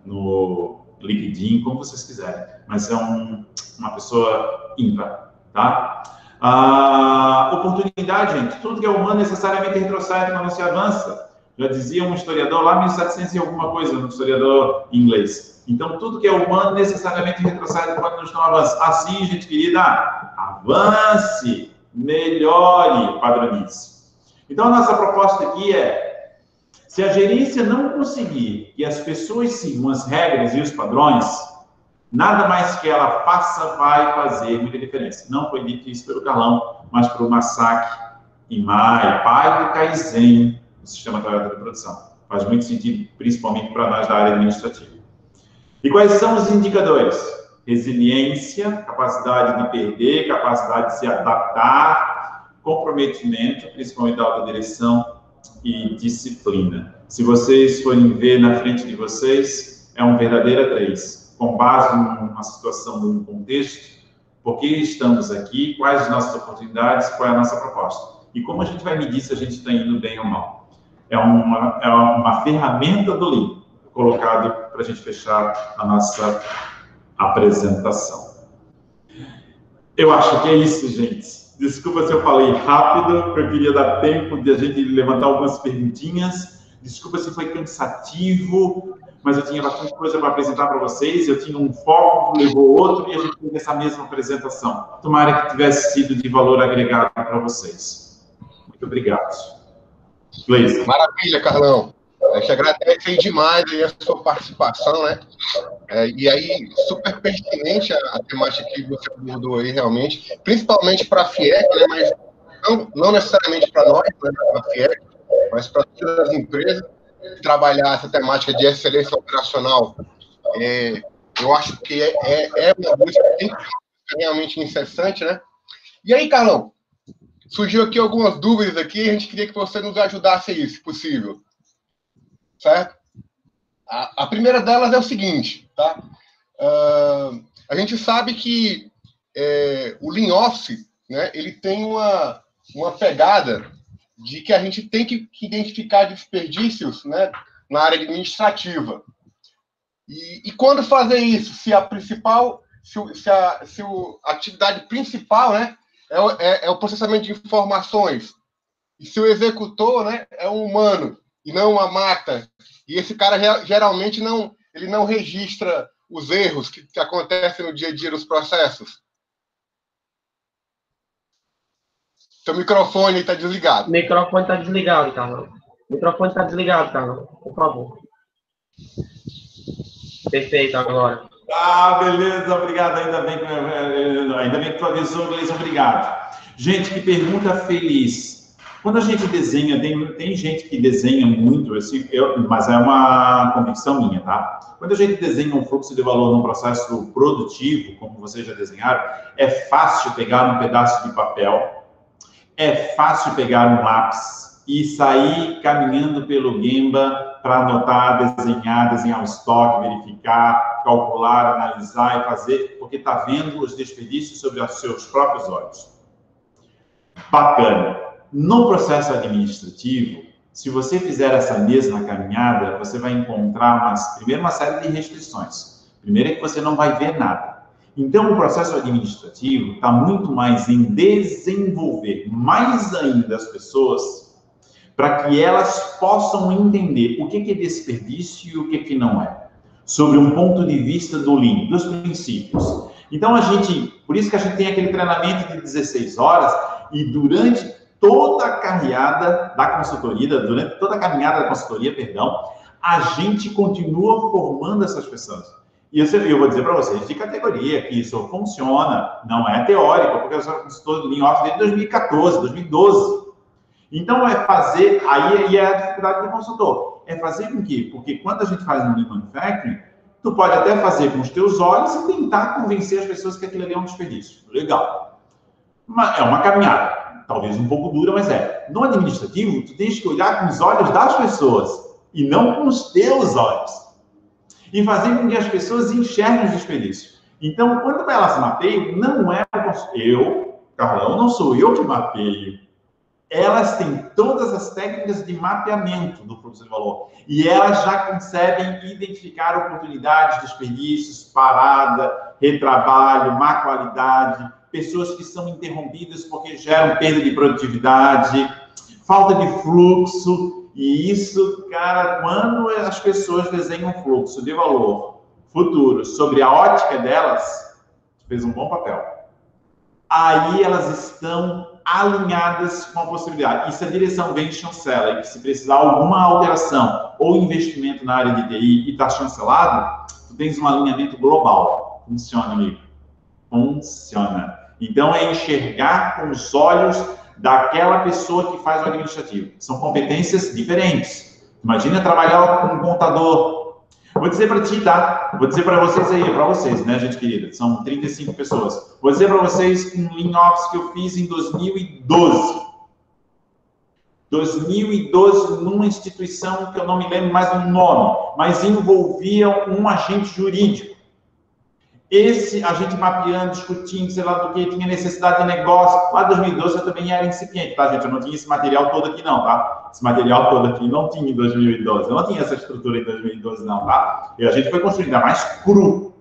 no LinkedIn, como vocês quiserem. Mas é uma pessoa ímpar, tá? Oportunidade, gente. Tudo que é humano necessariamente retrocede quando se avança. Já dizia um historiador lá, 1700 e alguma coisa, um historiador inglês. Então, tudo que é humano necessariamente retrocede quando nós estamos avançando. Assim, gente querida, avance, melhore, padronize. Então, a nossa proposta aqui é, se a gerência não conseguir que as pessoas sigam as regras e os padrões, nada mais que ela faça vai fazer muita diferença. Não foi dito isso pelo Carlão, mas pelo Masaki Imai, pai do Kaizen, do Sistema Toyota de Produção. Faz muito sentido, principalmente para nós da área administrativa. E quais são os indicadores? Resiliência, capacidade de perder, capacidade de se adaptar, comprometimento, principalmente da alta direção, e disciplina. Se vocês forem ver na frente de vocês, é um verdadeiro 3, com base numa situação, num contexto, por que estamos aqui, quais as nossas oportunidades, qual é a nossa proposta. E como a gente vai medir se a gente está indo bem ou mal? É uma ferramenta do Lean, colocado para a gente fechar a nossa apresentação. Eu acho que é isso, gente. Desculpa se eu falei rápido, porque eu queria dar tempo de a gente levantar algumas perguntinhas. Desculpa se foi cansativo, mas eu tinha bastante coisa para apresentar para vocês. Eu tinha um foco, levou outro, e a gente fez essa mesma apresentação. Tomara que tivesse sido de valor agregado para vocês. Muito obrigado. Gleison. Maravilha, Carlão. A gente agradece demais aí a sua participação, né? E aí, super pertinente a temática que você abordou aí, realmente, principalmente para a FIEC, né? Mas não necessariamente para nós, né, a FIEC, mas para todas as empresas, trabalhar essa temática de excelência operacional. Eu acho que é uma busca realmente incessante, né? E aí, Carlão, surgiu aqui algumas dúvidas aqui, a gente queria que você nos ajudasse aí, se possível. Certo? A primeira delas é o seguinte, tá? A gente sabe que o Lean Office, né, ele tem uma pegada de que a gente tem que identificar desperdícios, né, na área administrativa. E quando fazer isso, se a atividade principal, né, é o processamento de informações, e se o executor, né, é um humano, e não uma máquina, e esse cara geralmente não registra os erros que acontecem no dia a dia dos processos. Seu microfone está desligado. O microfone está desligado, Carlão. O microfone está desligado, Carlão. Por favor. Perfeito, agora. Beleza, obrigado. Ainda bem que tu avisou, Gleison, obrigado. Gente, que pergunta feliz. Quando a gente desenha, tem gente que desenha muito, assim, mas é uma convicção minha, tá? Quando a gente desenha um fluxo de valor num processo produtivo, como vocês já desenharam, é fácil pegar um pedaço de papel, é fácil pegar um lápis e sair caminhando pelo Gemba para anotar, desenhar o estoque, verificar, calcular, analisar e fazer, porque está vendo os desperdícios sobre os seus próprios olhos. Bacana. No processo administrativo, se você fizer essa mesma caminhada, você vai encontrar, primeiro, uma série de restrições. Primeiro é que você não vai ver nada. Então, o processo administrativo está muito mais em desenvolver mais ainda as pessoas para que elas possam entender o que é desperdício e o que não é, sobre um ponto de vista do Lean, dos princípios. Então, por isso que a gente tem aquele treinamento de 16 horas e durante toda a caminhada da consultoria, a gente continua formando essas pessoas. E eu vou dizer para vocês de categoria que isso funciona, não é teórico, porque eu sou consultor de Lean Office desde 2014, 2012. Então, é fazer, aí é a dificuldade do consultor, é fazer com que, porque quando a gente faz no Lean Manufacturing, tu pode até fazer com os teus olhos e tentar convencer as pessoas que aquilo ali é um desperdício. Legal. É uma caminhada, talvez um pouco dura, mas é. No administrativo, tu tens que olhar com os olhos das pessoas e não com os teus olhos. E fazer com que as pessoas enxerguem os desperdícios. Então, quando elas mapeiam, não é eu, Carlão, não sou eu que mapeio. Elas têm todas as técnicas de mapeamento do fluxo de valor. E elas já conseguem identificar oportunidades, desperdícios, parada, retrabalho, má qualidade, pessoas que são interrompidas porque geram perda de produtividade, falta de fluxo. E isso, cara, quando as pessoas desenham um fluxo de valor futuro sobre a ótica delas, fez um bom papel. Aí elas estão alinhadas com a possibilidade. E se a direção vem chancela e se precisar alguma alteração ou investimento na área de TI e está chancelado, tu tens um alinhamento global. Funciona, amigo. Funciona. Então, é enxergar com os olhos daquela pessoa que faz o administrativo. São competências diferentes. Imagina trabalhar com um contador. Vou dizer para ti, tá? Vou dizer para vocês aí, para vocês, né, gente querida? São 35 pessoas. Vou dizer para vocês um Lean Office que eu fiz em 2012. 2012, numa instituição que eu não me lembro mais do nome, mas envolvia um agente jurídico. Esse, a gente mapeando, discutindo, sei lá do que, tinha necessidade de negócio. Lá em 2012 eu também era incipiente, tá, gente? Eu não tinha esse material todo aqui, não, tá? Esse material todo aqui não tinha em 2012. Eu não tinha essa estrutura em 2012, não, tá? E a gente foi construindo, ainda mais cru.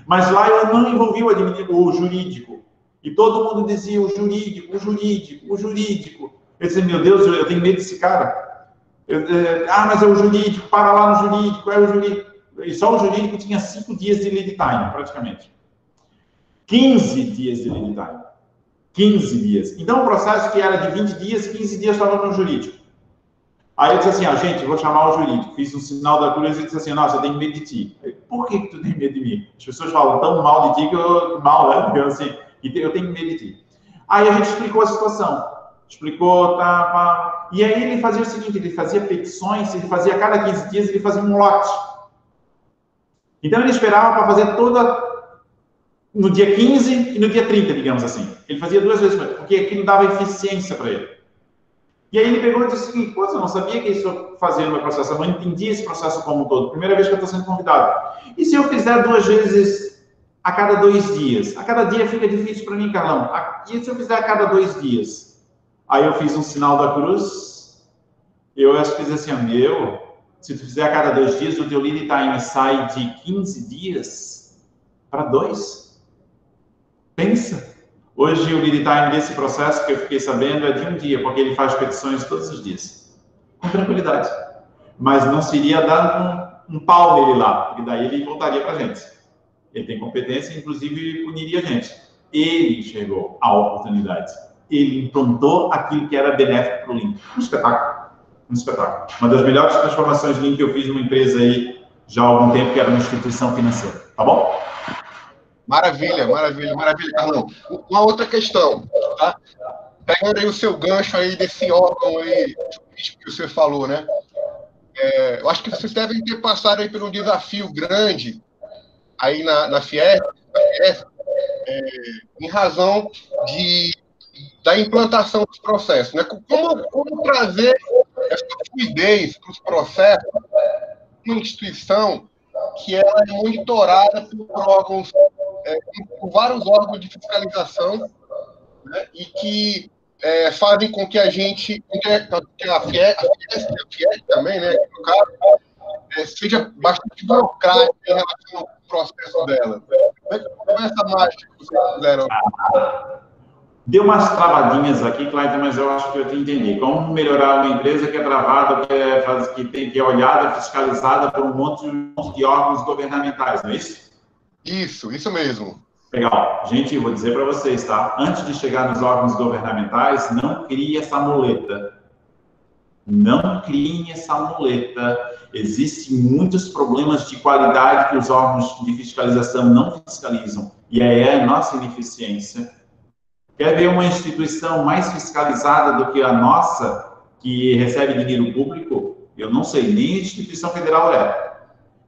Mas lá eu não envolvi o jurídico. E todo mundo dizia o jurídico, o jurídico, o jurídico. Eu disse, meu Deus, eu tenho medo desse cara. Mas é o jurídico, para lá no jurídico, é o jurídico. E só o jurídico tinha 5 dias de lead time, praticamente. 15 dias de lead time. 15 dias. Então, o processo que era de 20 dias, 15 dias estava no jurídico. Aí eu disse assim, gente, vou chamar o jurídico. Fiz um sinal da cruz e disse assim, nossa, eu tenho medo de ti. Por que tu tem medo de mim? As pessoas falam tão mal de ti que eu... Mal, né? Eu, assim, eu tenho medo de ti. Aí a gente explicou a situação. Explicou, tá... E aí ele fazia o seguinte, ele fazia petições, ele fazia a cada 15 dias, ele fazia um lote. Então, ele esperava para fazer toda no dia 15 e no dia 30, digamos assim. Ele fazia 2 vezes, porque aquilo dava eficiência para ele. E aí ele pegou e disse o seguinte, pô, eu não sabia que isso fazia no meu processo, eu não entendi esse processo como um todo. Primeira vez que eu estou sendo convidado. E se eu fizer 2 vezes a cada 2 dias? A cada dia fica difícil para mim, Carlão. E se eu fizer a cada 2 dias? Aí eu fiz um sinal da cruz, eu fiz assim, se tu fizer a cada 2 dias, o teu lead time sai de 15 dias para 2. Pensa. Hoje o lead time desse processo que eu fiquei sabendo é de 1 dia, porque ele faz petições todos os dias. Com tranquilidade. Mas não seria dar um pau nele lá, porque daí ele voltaria para a gente. Ele tem competência, inclusive puniria a gente. Ele enxergou a oportunidade. Ele implantou aquilo que era benéfico para o Lean. Um espetáculo. Um espetáculo. Uma das melhores transformações Lean que eu fiz numa empresa aí já há algum tempo, que era uma instituição financeira. Tá bom? Maravilha, maravilha, maravilha, Carlão. Uma outra questão, tá? Pegando aí o seu gancho aí desse órgão aí que você falou, né? Eu acho que vocês devem ter passado aí por um desafio grande aí na Fiesp, em razão de da implantação dos processos, né? Como trazer essa fluidez para os processos de uma instituição que ela é monitorada por órgãos, por vários órgãos de fiscalização, né? E que fazem com que a gente, que a Fiesp também, né, no caso, seja bastante burocrática em relação ao processo dela. Como é essa mágica que vocês fizeram? Deu umas travadinhas aqui, Clayton, mas eu acho que eu te entendi. Como melhorar uma empresa que é travada, que é olhada, fiscalizada por um monte de órgãos governamentais, não é isso? Isso mesmo. Legal. Gente, eu vou dizer para vocês, tá? Antes de chegar nos órgãos governamentais, não crie essa muleta. Não criem essa muleta. Existem muitos problemas de qualidade que os órgãos de fiscalização não fiscalizam. E aí é a nossa ineficiência. Quer ver uma instituição mais fiscalizada do que a nossa, que recebe dinheiro público? Eu não sei, nem a instituição federal é.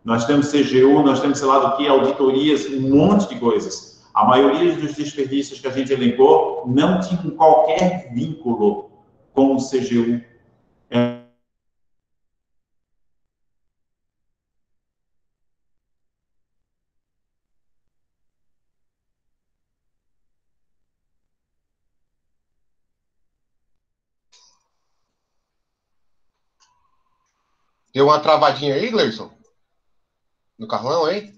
Nós temos CGU, nós temos sei lá do que, auditorias, um monte de coisas. A maioria dos desperdícios que a gente elencou não tinham qualquer vínculo com o CGU. Deu uma travadinha aí, Gleison? No Carlão, hein?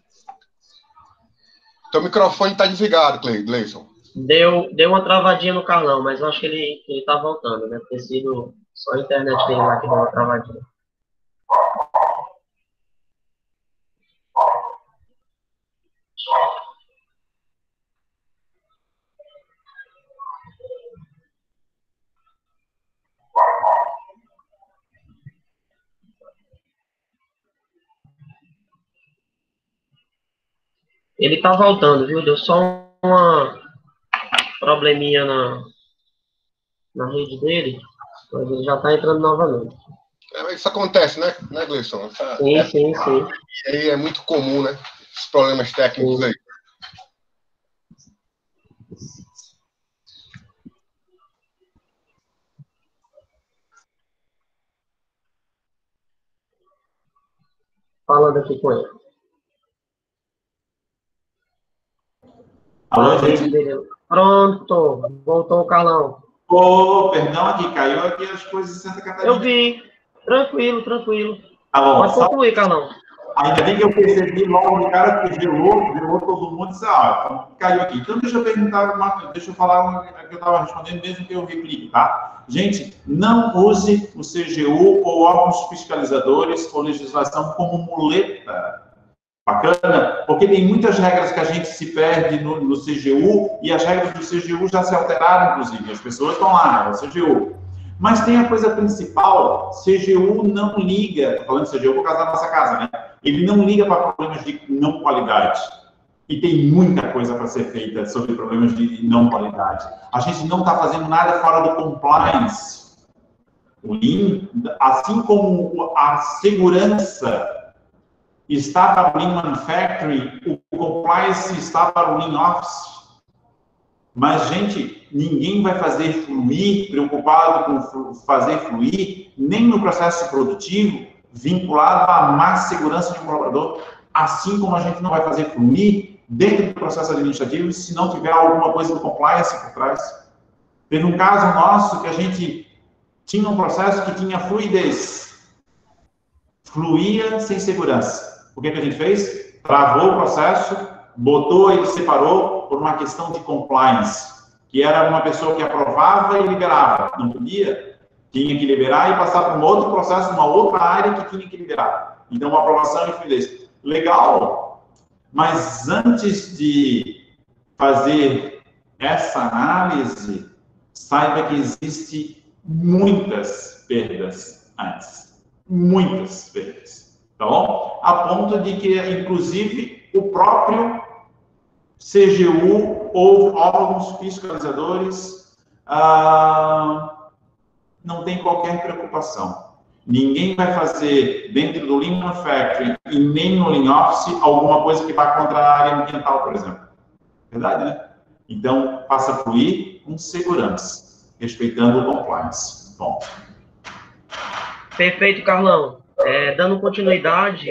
Teu microfone está desligado, Gleison. Deu uma travadinha no Carlão, mas eu acho que ele tá voltando, né? Ter sido só a internet dele lá que deu uma travadinha. Ele tá voltando, viu? Deu só uma probleminha na rede dele, mas ele já tá entrando novamente. Isso acontece, né, Gleison? Sim. E aí é muito comum, né? Os problemas técnicos aí. Falando aqui com ele. Alô, gente? Pronto, voltou o Carlão. Perdão aqui, caiu aqui as coisas de Santa Catarina. Eu vi, tranquilo. Tá bom, pode concluir, Carlão. Ainda bem que eu percebi logo de cara que gelou todo mundo e disse, então caiu aqui. Então deixa eu perguntar, deixa eu falar uma que eu estava respondendo, mesmo que eu replique, tá? Gente, não use o CGU ou órgãos fiscalizadores ou legislação como muleta. Bacana? Porque tem muitas regras que a gente se perde no CGU e as regras do CGU já se alteraram, inclusive. As pessoas estão lá, no CGU. Mas tem a coisa principal, CGU não liga, estou falando de CGU por causa da nossa casa, né? Ele não liga para problemas de não qualidade. E tem muita coisa para ser feita sobre problemas de não qualidade. A gente não está fazendo nada fora do compliance. O Lean, assim como a segurança está para o Lean Manufacturing, o compliance está para o Lean Office. Mas, gente, ninguém vai fazer fluir, preocupado com fazer fluir, nem no processo produtivo, vinculado à má segurança de um colaborador, assim como a gente não vai fazer fluir dentro do processo administrativo se não tiver alguma coisa do compliance por trás. Teve um caso nosso que a gente tinha um processo que tinha fluidez, fluía sem segurança. O que a gente fez? Travou o processo, botou e separou por uma questão de compliance, que era uma pessoa que aprovava e liberava. Não podia, tinha que liberar e passar para um outro processo, uma outra área que tinha que liberar. Então, uma aprovação e fluidez. Legal, mas antes de fazer essa análise, saiba que existe muitas perdas antes. Muitas perdas. Tá bom? A ponto de que, inclusive, o próprio CGU ou órgãos fiscalizadores não tem qualquer preocupação. Ninguém vai fazer dentro do Lean Manufacturing e nem no Lean Office alguma coisa que vá contra a área ambiental, por exemplo. Verdade, né? Então, passa a fluir com segurança. respeitando o compliance. Bom. Perfeito, Carlão. Dando continuidade,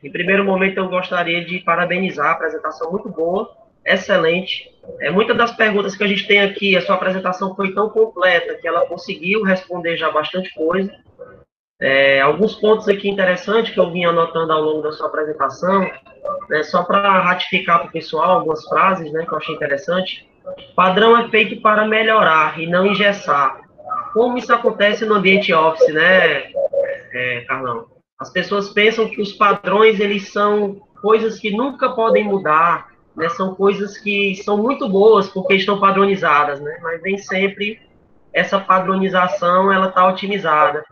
em primeiro momento eu gostaria de parabenizar a apresentação muito boa, excelente. Muitas das perguntas que a gente tem aqui, a sua apresentação foi tão completa que ela conseguiu responder já bastante coisa. Alguns pontos aqui interessantes que eu vim anotando ao longo da sua apresentação, né, só para ratificar para o pessoal algumas frases, né, que eu achei interessante. Padrão é feito para melhorar e não engessar. Como isso acontece no ambiente office, né, Carlão? As pessoas pensam que os padrões, eles são coisas que nunca podem mudar, né, são coisas que são muito boas porque estão padronizadas, né, mas nem sempre essa padronização ela está otimizada.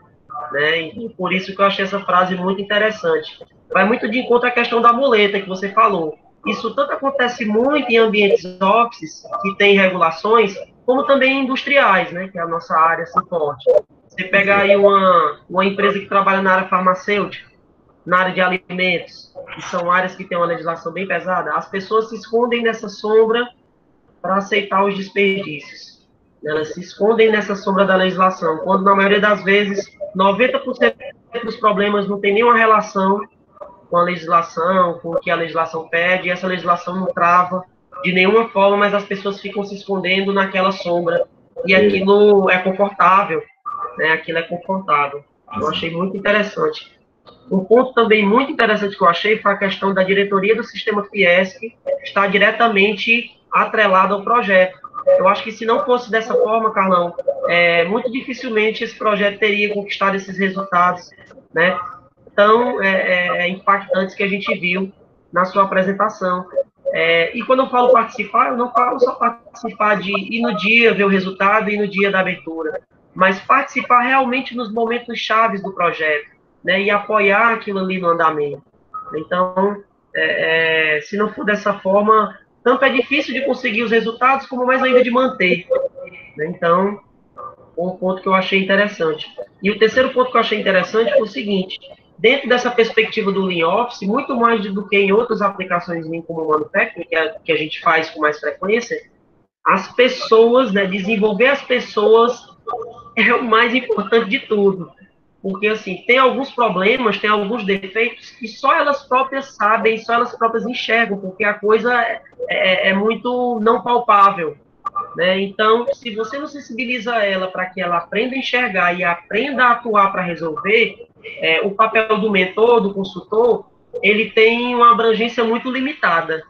Né? E por isso que eu achei essa frase muito interessante. Vai muito de encontro à questão da muleta que você falou. Isso tanto acontece muito em ambientes offices, que tem regulações, como também industriais, né? Que é a nossa área assim, forte. Você pega aí uma empresa que trabalha na área farmacêutica, na área de alimentos, que são áreas que têm uma legislação bem pesada, as pessoas se escondem nessa sombra para aceitar os desperdícios. Elas se escondem nessa sombra da legislação, quando na maioria das vezes 90% dos problemas não tem nenhuma relação com a legislação, com o que a legislação pede, e essa legislação não trava de nenhuma forma, mas as pessoas ficam se escondendo naquela sombra, e aquilo é confortável, né? Aquilo é confortável. Eu achei muito interessante. Um ponto também muito interessante que eu achei foi a questão da diretoria do sistema Fiesc estar diretamente atrelada ao projeto. Eu acho que se não fosse dessa forma, Carlão, muito dificilmente esse projeto teria conquistado esses resultados, né, tão impactantes que a gente viu na sua apresentação. E quando eu falo participar, eu não falo só participar de ir no dia, ver o resultado e no dia da abertura, mas participar realmente nos momentos chaves do projeto, né, e apoiar aquilo ali no andamento. Então, se não for dessa forma, tanto é difícil de conseguir os resultados, como mais ainda de manter. Né? Então, um ponto que eu achei interessante. E o terceiro ponto que eu achei interessante foi o seguinte: dentro dessa perspectiva do Lean Office, muito mais do que em outras aplicações Lean como o Manufacturing, que a gente faz com mais frequência, as pessoas, né, desenvolver as pessoas é o mais importante de tudo. Porque, assim, tem alguns problemas, tem alguns defeitos que só elas próprias sabem, só elas próprias enxergam, porque a coisa é muito não palpável, né? Então, se você não sensibiliza ela para que ela aprenda a enxergar e aprenda a atuar para resolver, o papel do mentor, do consultor, ele tem uma abrangência muito limitada.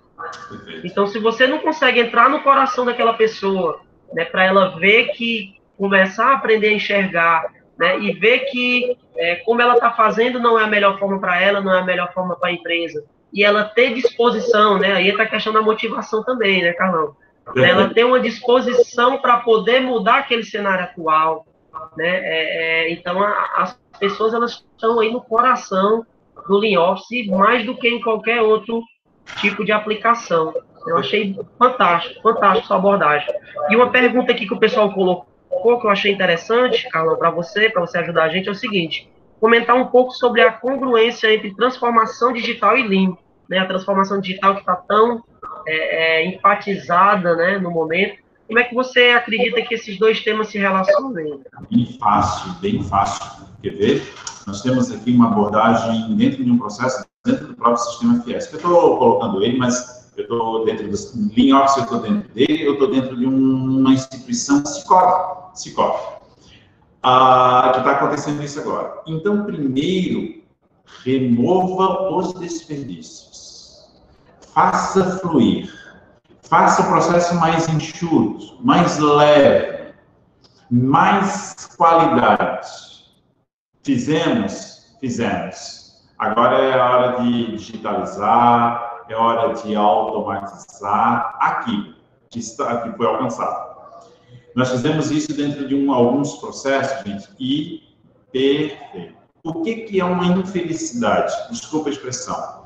Então, se você não consegue entrar no coração daquela pessoa, né, para ela ver que começar a aprender a enxergar, né, e ver que como ela está fazendo não é a melhor forma para ela, não é a melhor forma para a empresa, e ela ter disposição, né, aí está a questão da motivação também, né, Carlão? Ela ter uma disposição para poder mudar aquele cenário atual, né? Então, as pessoas elas estão aí no coração do Lean Office mais do que em qualquer outro tipo de aplicação. Eu achei fantástico, fantástico sua abordagem. E uma pergunta aqui que o pessoal colocou, que eu achei interessante, Carlão, para você ajudar a gente, é o seguinte: comentar um pouco sobre a congruência entre transformação digital e Lean, né? A transformação digital que está tão enfatizada, né, no momento. Como é que você acredita que esses dois temas se relacionam? Bem fácil. Quer ver? Nós temos aqui uma abordagem dentro de um processo, dentro do próprio sistema Fiesc. Eu estou colocando ele, mas eu estou dentro do Lean Office, eu estou dentro dele, eu estou dentro de uma instituição Cicobi, que está acontecendo isso agora. Então, primeiro, remova os desperdícios. Faça fluir. Faça o processo mais enxuto, mais leve, mais qualidade. Fizemos. Agora é a hora de digitalizar, é hora de automatizar aquilo que foi alcançado. Nós fizemos isso dentro de alguns processos, gente, e perfeito. O que é uma infelicidade? Desculpa a expressão.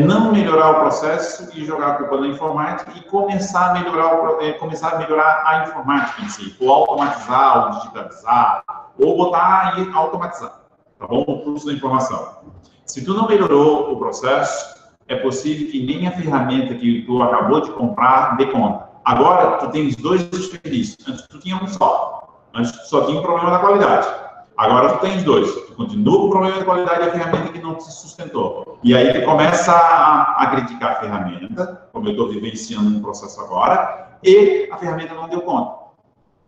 Não melhorar o processo e jogar a culpa na informática e começar a melhorar a informática em si, ou automatizar, ou digitalizar, ou botar e automatizar, tá bom? O fluxo da informação. Se tu não melhorou o processo, é possível que nem a ferramenta que tu acabou de comprar dê conta. Agora, tu tens dois desperdícios. Antes tu tinha um só. Antes tu só tinha um problema da qualidade. Agora tu tens dois. Tu continua com o problema da qualidade e a ferramenta que não se sustentou. E aí tu começa a criticar a ferramenta, como eu estou vivenciando um processo agora, e a ferramenta não deu conta.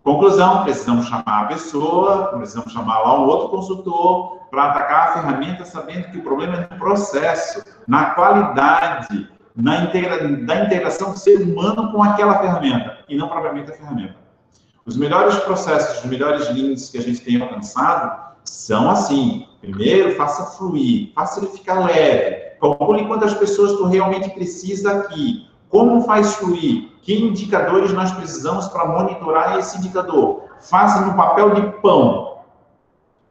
Conclusão, precisamos chamar a pessoa, precisamos chamar lá um outro consultor para atacar a ferramenta, sabendo que o problema é no processo, na qualidade, da integração do ser humano com aquela ferramenta, e não propriamente a ferramenta. Os melhores processos, os melhores links que a gente tem alcançado são assim. Primeiro, faça fluir, faça ele ficar leve. Calcule quantas pessoas tu realmente precisa aqui. Como faz fluir? Que indicadores nós precisamos para monitorar esse indicador? Faça no papel de pão.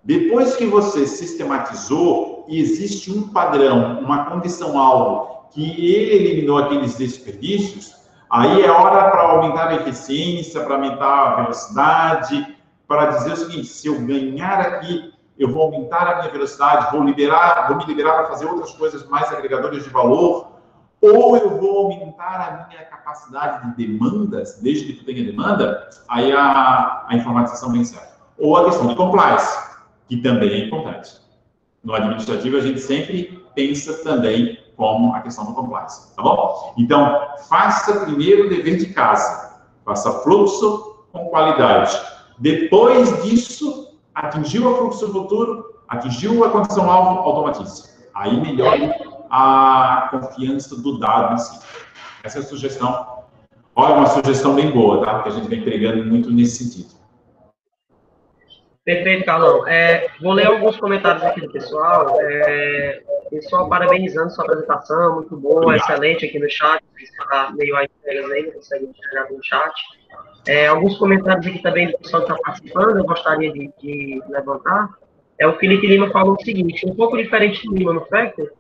Depois que você sistematizou e existe um padrão, uma condição-alvo, que ele eliminou aqueles desperdícios, aí é hora para aumentar a eficiência, para aumentar a velocidade, para dizer o seguinte: se eu ganhar aqui, eu vou aumentar a minha velocidade, vou me liberar para fazer outras coisas mais agregadoras de valor, ou eu vou aumentar a minha capacidade de demandas, desde que tu tenha demanda, aí a informatização vem certo. Ou a questão de compliance, que também é importante. No administrativo, a gente sempre pensa também como a questão do compliance, tá bom? Então, faça primeiro o dever de casa, faça fluxo com qualidade. Depois disso, atingiu o fluxo futuro, atingiu a condição-alvo, automatize. Aí melhore a confiança do dado em si. Essa é a sugestão. Olha, uma sugestão bem boa, tá? Que a gente vem pregando muito nesse sentido. Perfeito, Carlão. Vou ler alguns comentários aqui do pessoal. Pessoal parabenizando sua apresentação, muito boa, excelente aqui no chat. Você está meio aí, não consegue enxergar no chat. Alguns comentários aqui também do pessoal que está participando, eu gostaria de levantar. O Felipe Lima falou o seguinte: um pouco diferente do Lima no Factor,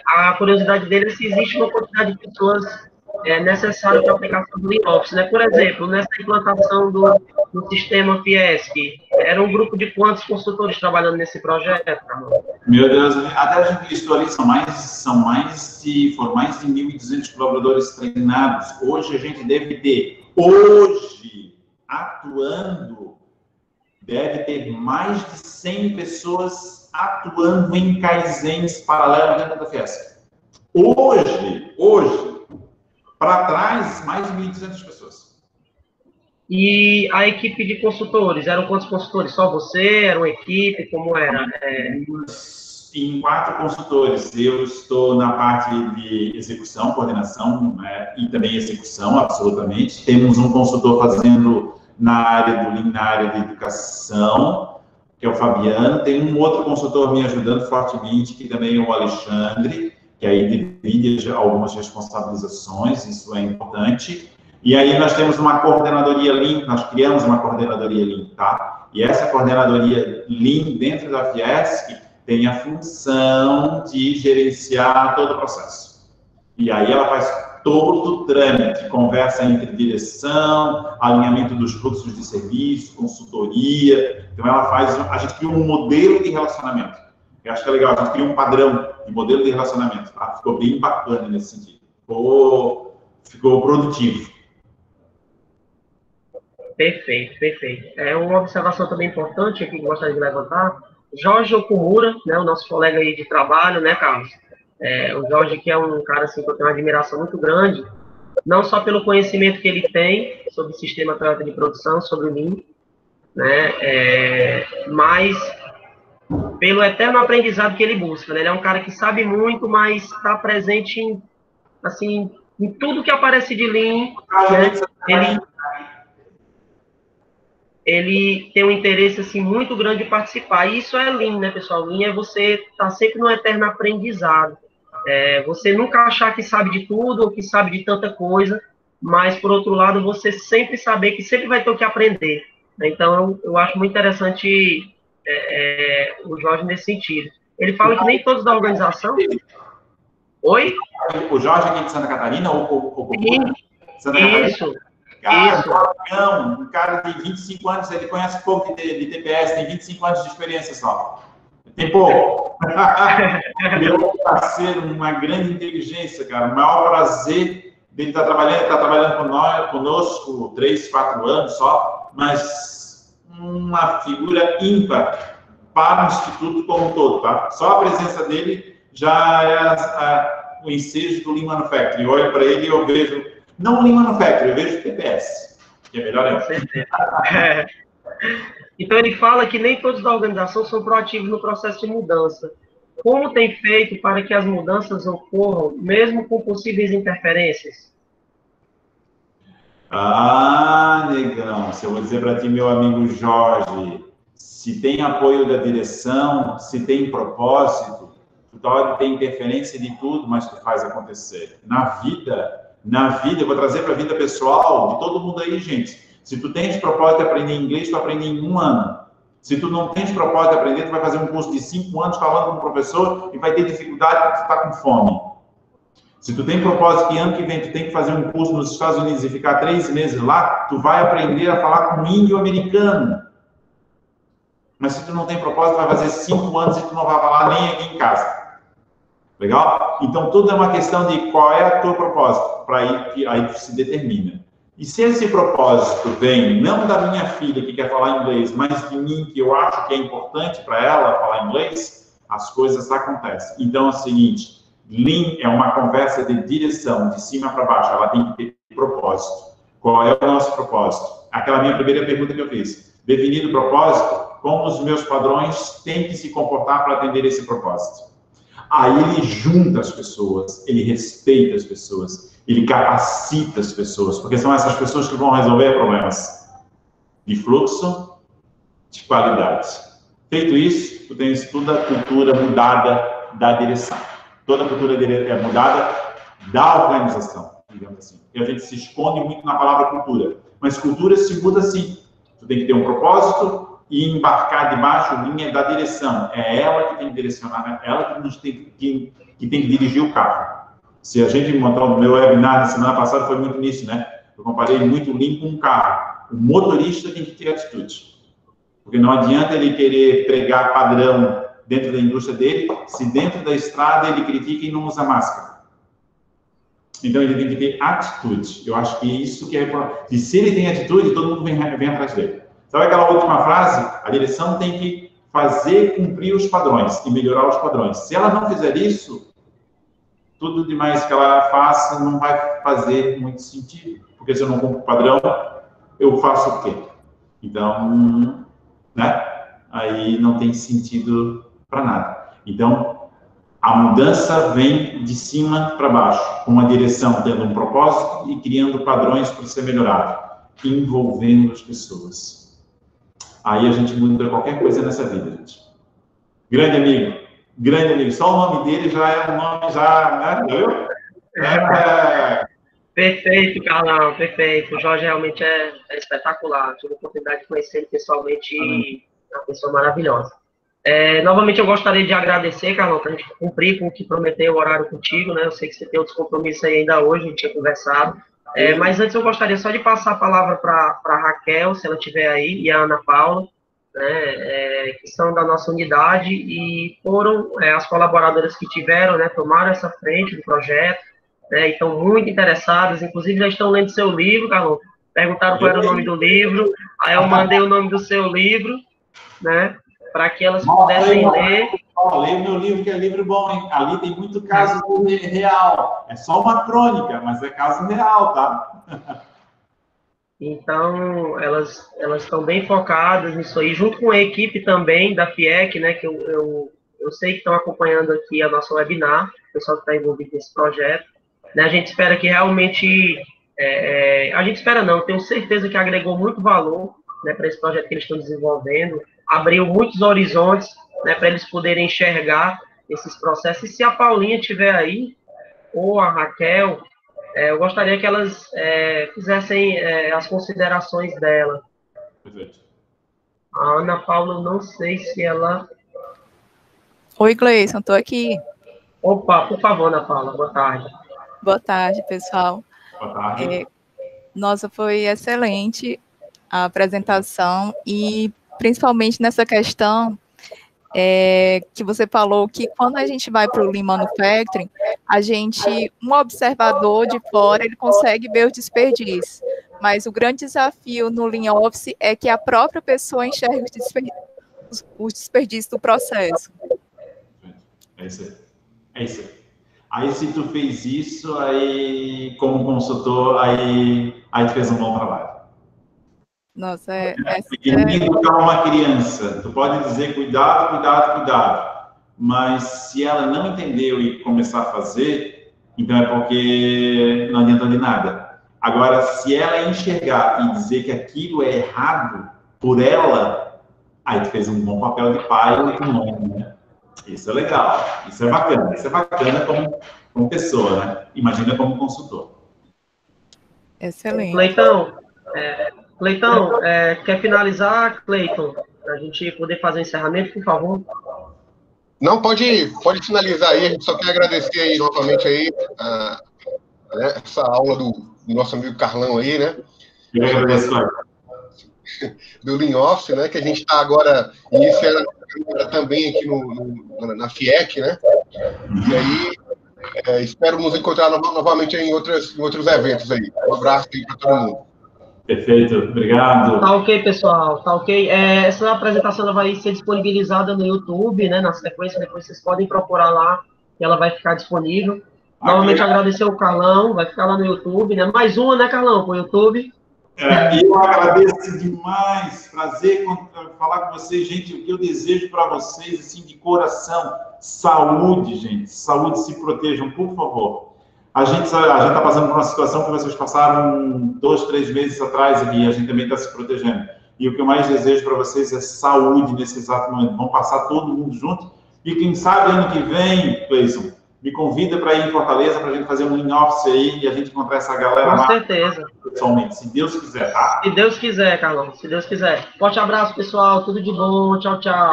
a curiosidade dele é se existe uma quantidade de pessoas necessária para a aplicação do LeanOps, né? Por exemplo, nessa implantação do sistema Fiesc, era um grupo de quantos consultores trabalhando nesse projeto? Meu Deus, até a gente listou ali, foram mais de 1.200 colaboradores treinados. Hoje a gente deve ter, atuando, deve ter mais de 100 pessoas atuando em Kaizens paralelos dentro da Fiesc. Hoje, para trás, mais de 1.200 pessoas. E a equipe de consultores, eram quantos consultores? Só você? Era uma equipe? Como era? Em 4 consultores. Eu estou na parte de execução, coordenação, e também execução, absolutamente. Temos um consultor fazendo na área do Lean, na área de educação, que é o Fabiano. Tem um outro consultor me ajudando fortemente, que também é o Alexandre, que aí divide algumas responsabilizações, isso é importante. E aí nós temos uma coordenadoria Lean, nós criamos uma coordenadoria Lean, tá? E essa coordenadoria Lean dentro da Fiesc tem a função de gerenciar todo o processo. E aí ela faz todo o trâmite, conversa entre direção, alinhamento dos fluxos de serviço, consultoria. Então ela faz, a gente cria um modelo de relacionamento. Eu acho que é legal, a gente cria um padrão de modelo de relacionamento, tá? Ficou bem bacana nesse sentido. Ficou produtivo. Perfeito. Uma observação também importante aqui que eu gostaria de levantar. Jorge Okumura, né, o nosso colega aí de trabalho, né, Carlos? O Jorge, que é um cara assim, que eu tenho uma admiração muito grande, não só pelo conhecimento que ele tem sobre o sistema de produção, sobre o Lean, né, mas pelo eterno aprendizado que ele busca, né? Ele é um cara que sabe muito, mas está presente em tudo que aparece de Lean, né? Ele tem um interesse assim, muito grande de participar. E isso é Lean, né, pessoal? Lean é você estar sempre no eterno aprendizado. Você nunca achar que sabe de tudo ou que sabe de tanta coisa, mas, por outro lado, você sempre saber que sempre vai ter o que aprender. Então, eu acho muito interessante o Jorge nesse sentido. Ele fala que nem todos da organização... Oi? O Jorge aqui de Santa Catarina? Santa Catarina? Isso. Cara, um cara de 25 anos, ele conhece pouco de TPS, tem 25 anos de experiência só. Tem pouco. Ele é um parceiro, uma grande inteligência, cara. O maior prazer Ele está trabalhando conosco 3, 4 anos só, mas uma figura ímpar para o Instituto como um todo, tá? Só a presença dele já é o ensejo do Lean Manufacturing. Eu olho para ele e eu vejo, não o Lean Manufacturing, eu vejo o TPS, que é melhor ainda. Então, ele fala que nem todos da organização são proativos no processo de mudança. Como tem feito para que as mudanças ocorram, mesmo com possíveis interferências? Ah, negão, se eu vou dizer para ti, meu amigo Jorge, se tem apoio da direção, se tem propósito, tu pode ter interferência de tudo, mas tu faz acontecer. Na vida, eu vou trazer para a vida pessoal de todo mundo aí, gente. Se tu tens propósito de aprender inglês, tu aprende em 1 ano. Se tu não tens propósito de aprender, tu vai fazer um curso de 5 anos falando com o professor e vai ter dificuldade porque tu está com fome. Se tu tem propósito que ano que vem tu tem que fazer um curso nos Estados Unidos e ficar 3 meses lá, tu vai aprender a falar com um índio americano. Mas se tu não tem propósito, vai fazer 5 anos e tu não vai falar nem aqui em casa. Legal? Então, tudo é uma questão de qual é o teu propósito, para aí tu se determina. E se esse propósito vem, não da minha filha que quer falar inglês, mas de mim, que eu acho que é importante para ela falar inglês, as coisas acontecem. Então, é o seguinte, Lean é uma conversa de direção, de cima para baixo, ela tem que ter propósito. Qual é o nosso propósito? Aquela minha primeira pergunta que eu fiz. Definido o propósito, como os meus padrões têm que se comportar para atender esse propósito. Aí ele junta as pessoas, ele respeita as pessoas, ele capacita as pessoas, porque são essas pessoas que vão resolver problemas de fluxo, de qualidade. Feito isso, tu tens toda a cultura mudada da direção. Toda a cultura é mudada da organização, digamos assim. E a gente se esconde muito na palavra cultura, mas cultura se muda assim. Tu tem que ter um propósito e embarcar debaixo linha da direção. É ela que tem que direcionar, é ela que tem que dirigir o carro. Se a gente montar o meu webinar na semana passada, foi muito nisso, né? Eu comparei muito o Lean com um carro. O motorista tem que ter atitude. Porque não adianta ele querer pregar padrão dentro da indústria dele, se dentro da estrada ele critica e não usa máscara. Então ele tem que ter atitude. Eu acho que isso que é... E se ele tem atitude, todo mundo vem atrás dele. Sabe aquela última frase? A direção tem que fazer cumprir os padrões e melhorar os padrões. Se ela não fizer isso, tudo demais que ela faça não vai fazer muito sentido. Porque se eu não cumpro o padrão, eu faço o quê? Então, né? Aí não tem sentido para nada. Então, a mudança vem de cima para baixo, com a direção tendo um propósito e criando padrões para ser melhorado, envolvendo as pessoas. Aí a gente muda qualquer coisa nessa vida, gente. Grande amigo. Só o nome dele já é um nome, né? Entendeu? Perfeito, Carlão, perfeito. O Jorge realmente é espetacular. Tive a oportunidade de conhecer ele pessoalmente e é uma pessoa maravilhosa. Novamente, eu gostaria de agradecer, Carlão, para a gente cumprir com o que prometeu o horário contigo, né? Eu sei que você tem outros compromissos aí ainda hoje, a gente tinha conversado. Mas antes eu gostaria só de passar a palavra para a Raquel, se ela estiver aí, e a Ana Paula, né, que são da nossa unidade e foram as colaboradoras que tiveram, né, tomaram essa frente do projeto, né, e estão muito interessadas, inclusive já estão lendo seu livro, Carlão, perguntaram qual era o nome do livro, aí eu mandei o nome do seu livro, né, para que elas pudessem ler. Leia o meu livro, que é livro bom, hein? Ali tem muito caso real. É só uma crônica, mas é caso real, tá? Então, elas estão bem focadas nisso aí, junto com a equipe também da FIEC, né, que eu sei que estão acompanhando aqui a nossa webinar, o pessoal que está envolvido nesse projeto. Né, a gente espera que realmente... a gente espera não, tenho certeza que agregou muito valor, né, para esse projeto que eles estão desenvolvendo, abriu muitos horizontes, né, para eles poderem enxergar esses processos. E se a Paulinha estiver aí, ou a Raquel, eu gostaria que elas fizessem as considerações dela. Perfeito. A Ana Paula, não sei se ela... Oi, Gleison, estou aqui. Opa, por favor, Ana Paula, boa tarde. Boa tarde, pessoal. Boa tarde. Nossa, foi excelente a apresentação e principalmente nessa questão que você falou que quando a gente vai para o Lean Manufacturing, um observador de fora, ele consegue ver o desperdício, mas o grande desafio no Lean Office é que a própria pessoa enxerga o desperdício do processo. É isso aí. É isso aí. Aí, se tu fez isso, aí, como consultor, aí tu fez um bom trabalho. Nossa, Porque educar uma criança, tu pode dizer cuidado, cuidado, cuidado, mas se ela não entendeu e começar a fazer, então é porque não adiantou de nada. Agora, se ela enxergar e dizer que aquilo é errado por ela, aí tu fez um bom papel de pai ou de mãe, né? Isso é legal, isso é bacana como pessoa, né? Imagina como consultor. Excelente. Cleitão, quer finalizar, Cleiton? Para a gente poder fazer o encerramento, por favor. Não, pode finalizar aí. A gente só quer agradecer aí novamente aí né, essa aula do nosso amigo Carlão aí, né? Eu agradeço, do Lean Office, né? Que a gente está agora iniciando também aqui na FIEC, né? E aí espero nos encontrar novamente em outros eventos aí. Um abraço aí para todo mundo. Perfeito, obrigado. Tá ok, pessoal, tá ok. Essa apresentação ela vai ser disponibilizada no YouTube, né? Na sequência, depois vocês podem procurar lá, que ela vai ficar disponível. Novamente agradecer ao Carlão, vai ficar lá no YouTube, né? Mais uma, né, Carlão, pro YouTube. Eu agradeço demais, prazer falar com vocês, gente. O que eu desejo para vocês, assim, de coração, saúde, gente, saúde, se protejam, por favor. A gente está passando por uma situação que vocês passaram 2, 3 meses atrás e a gente também está se protegendo. E o que eu mais desejo para vocês é saúde nesse exato momento. Vamos passar todo mundo junto. E quem sabe ano que vem, Cleison, me convida para ir em Fortaleza para a gente fazer um Lean Office aí e a gente encontrar essa galera com certeza. Pessoalmente, se Deus quiser, tá? Se Deus quiser, Carlão, se Deus quiser. Forte abraço, pessoal. Tudo de bom. Tchau, tchau.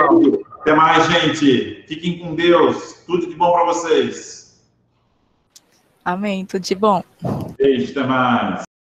Até mais, gente. Fiquem com Deus. Tudo de bom para vocês. Amém. Tudo de bom. Beijo, até mais.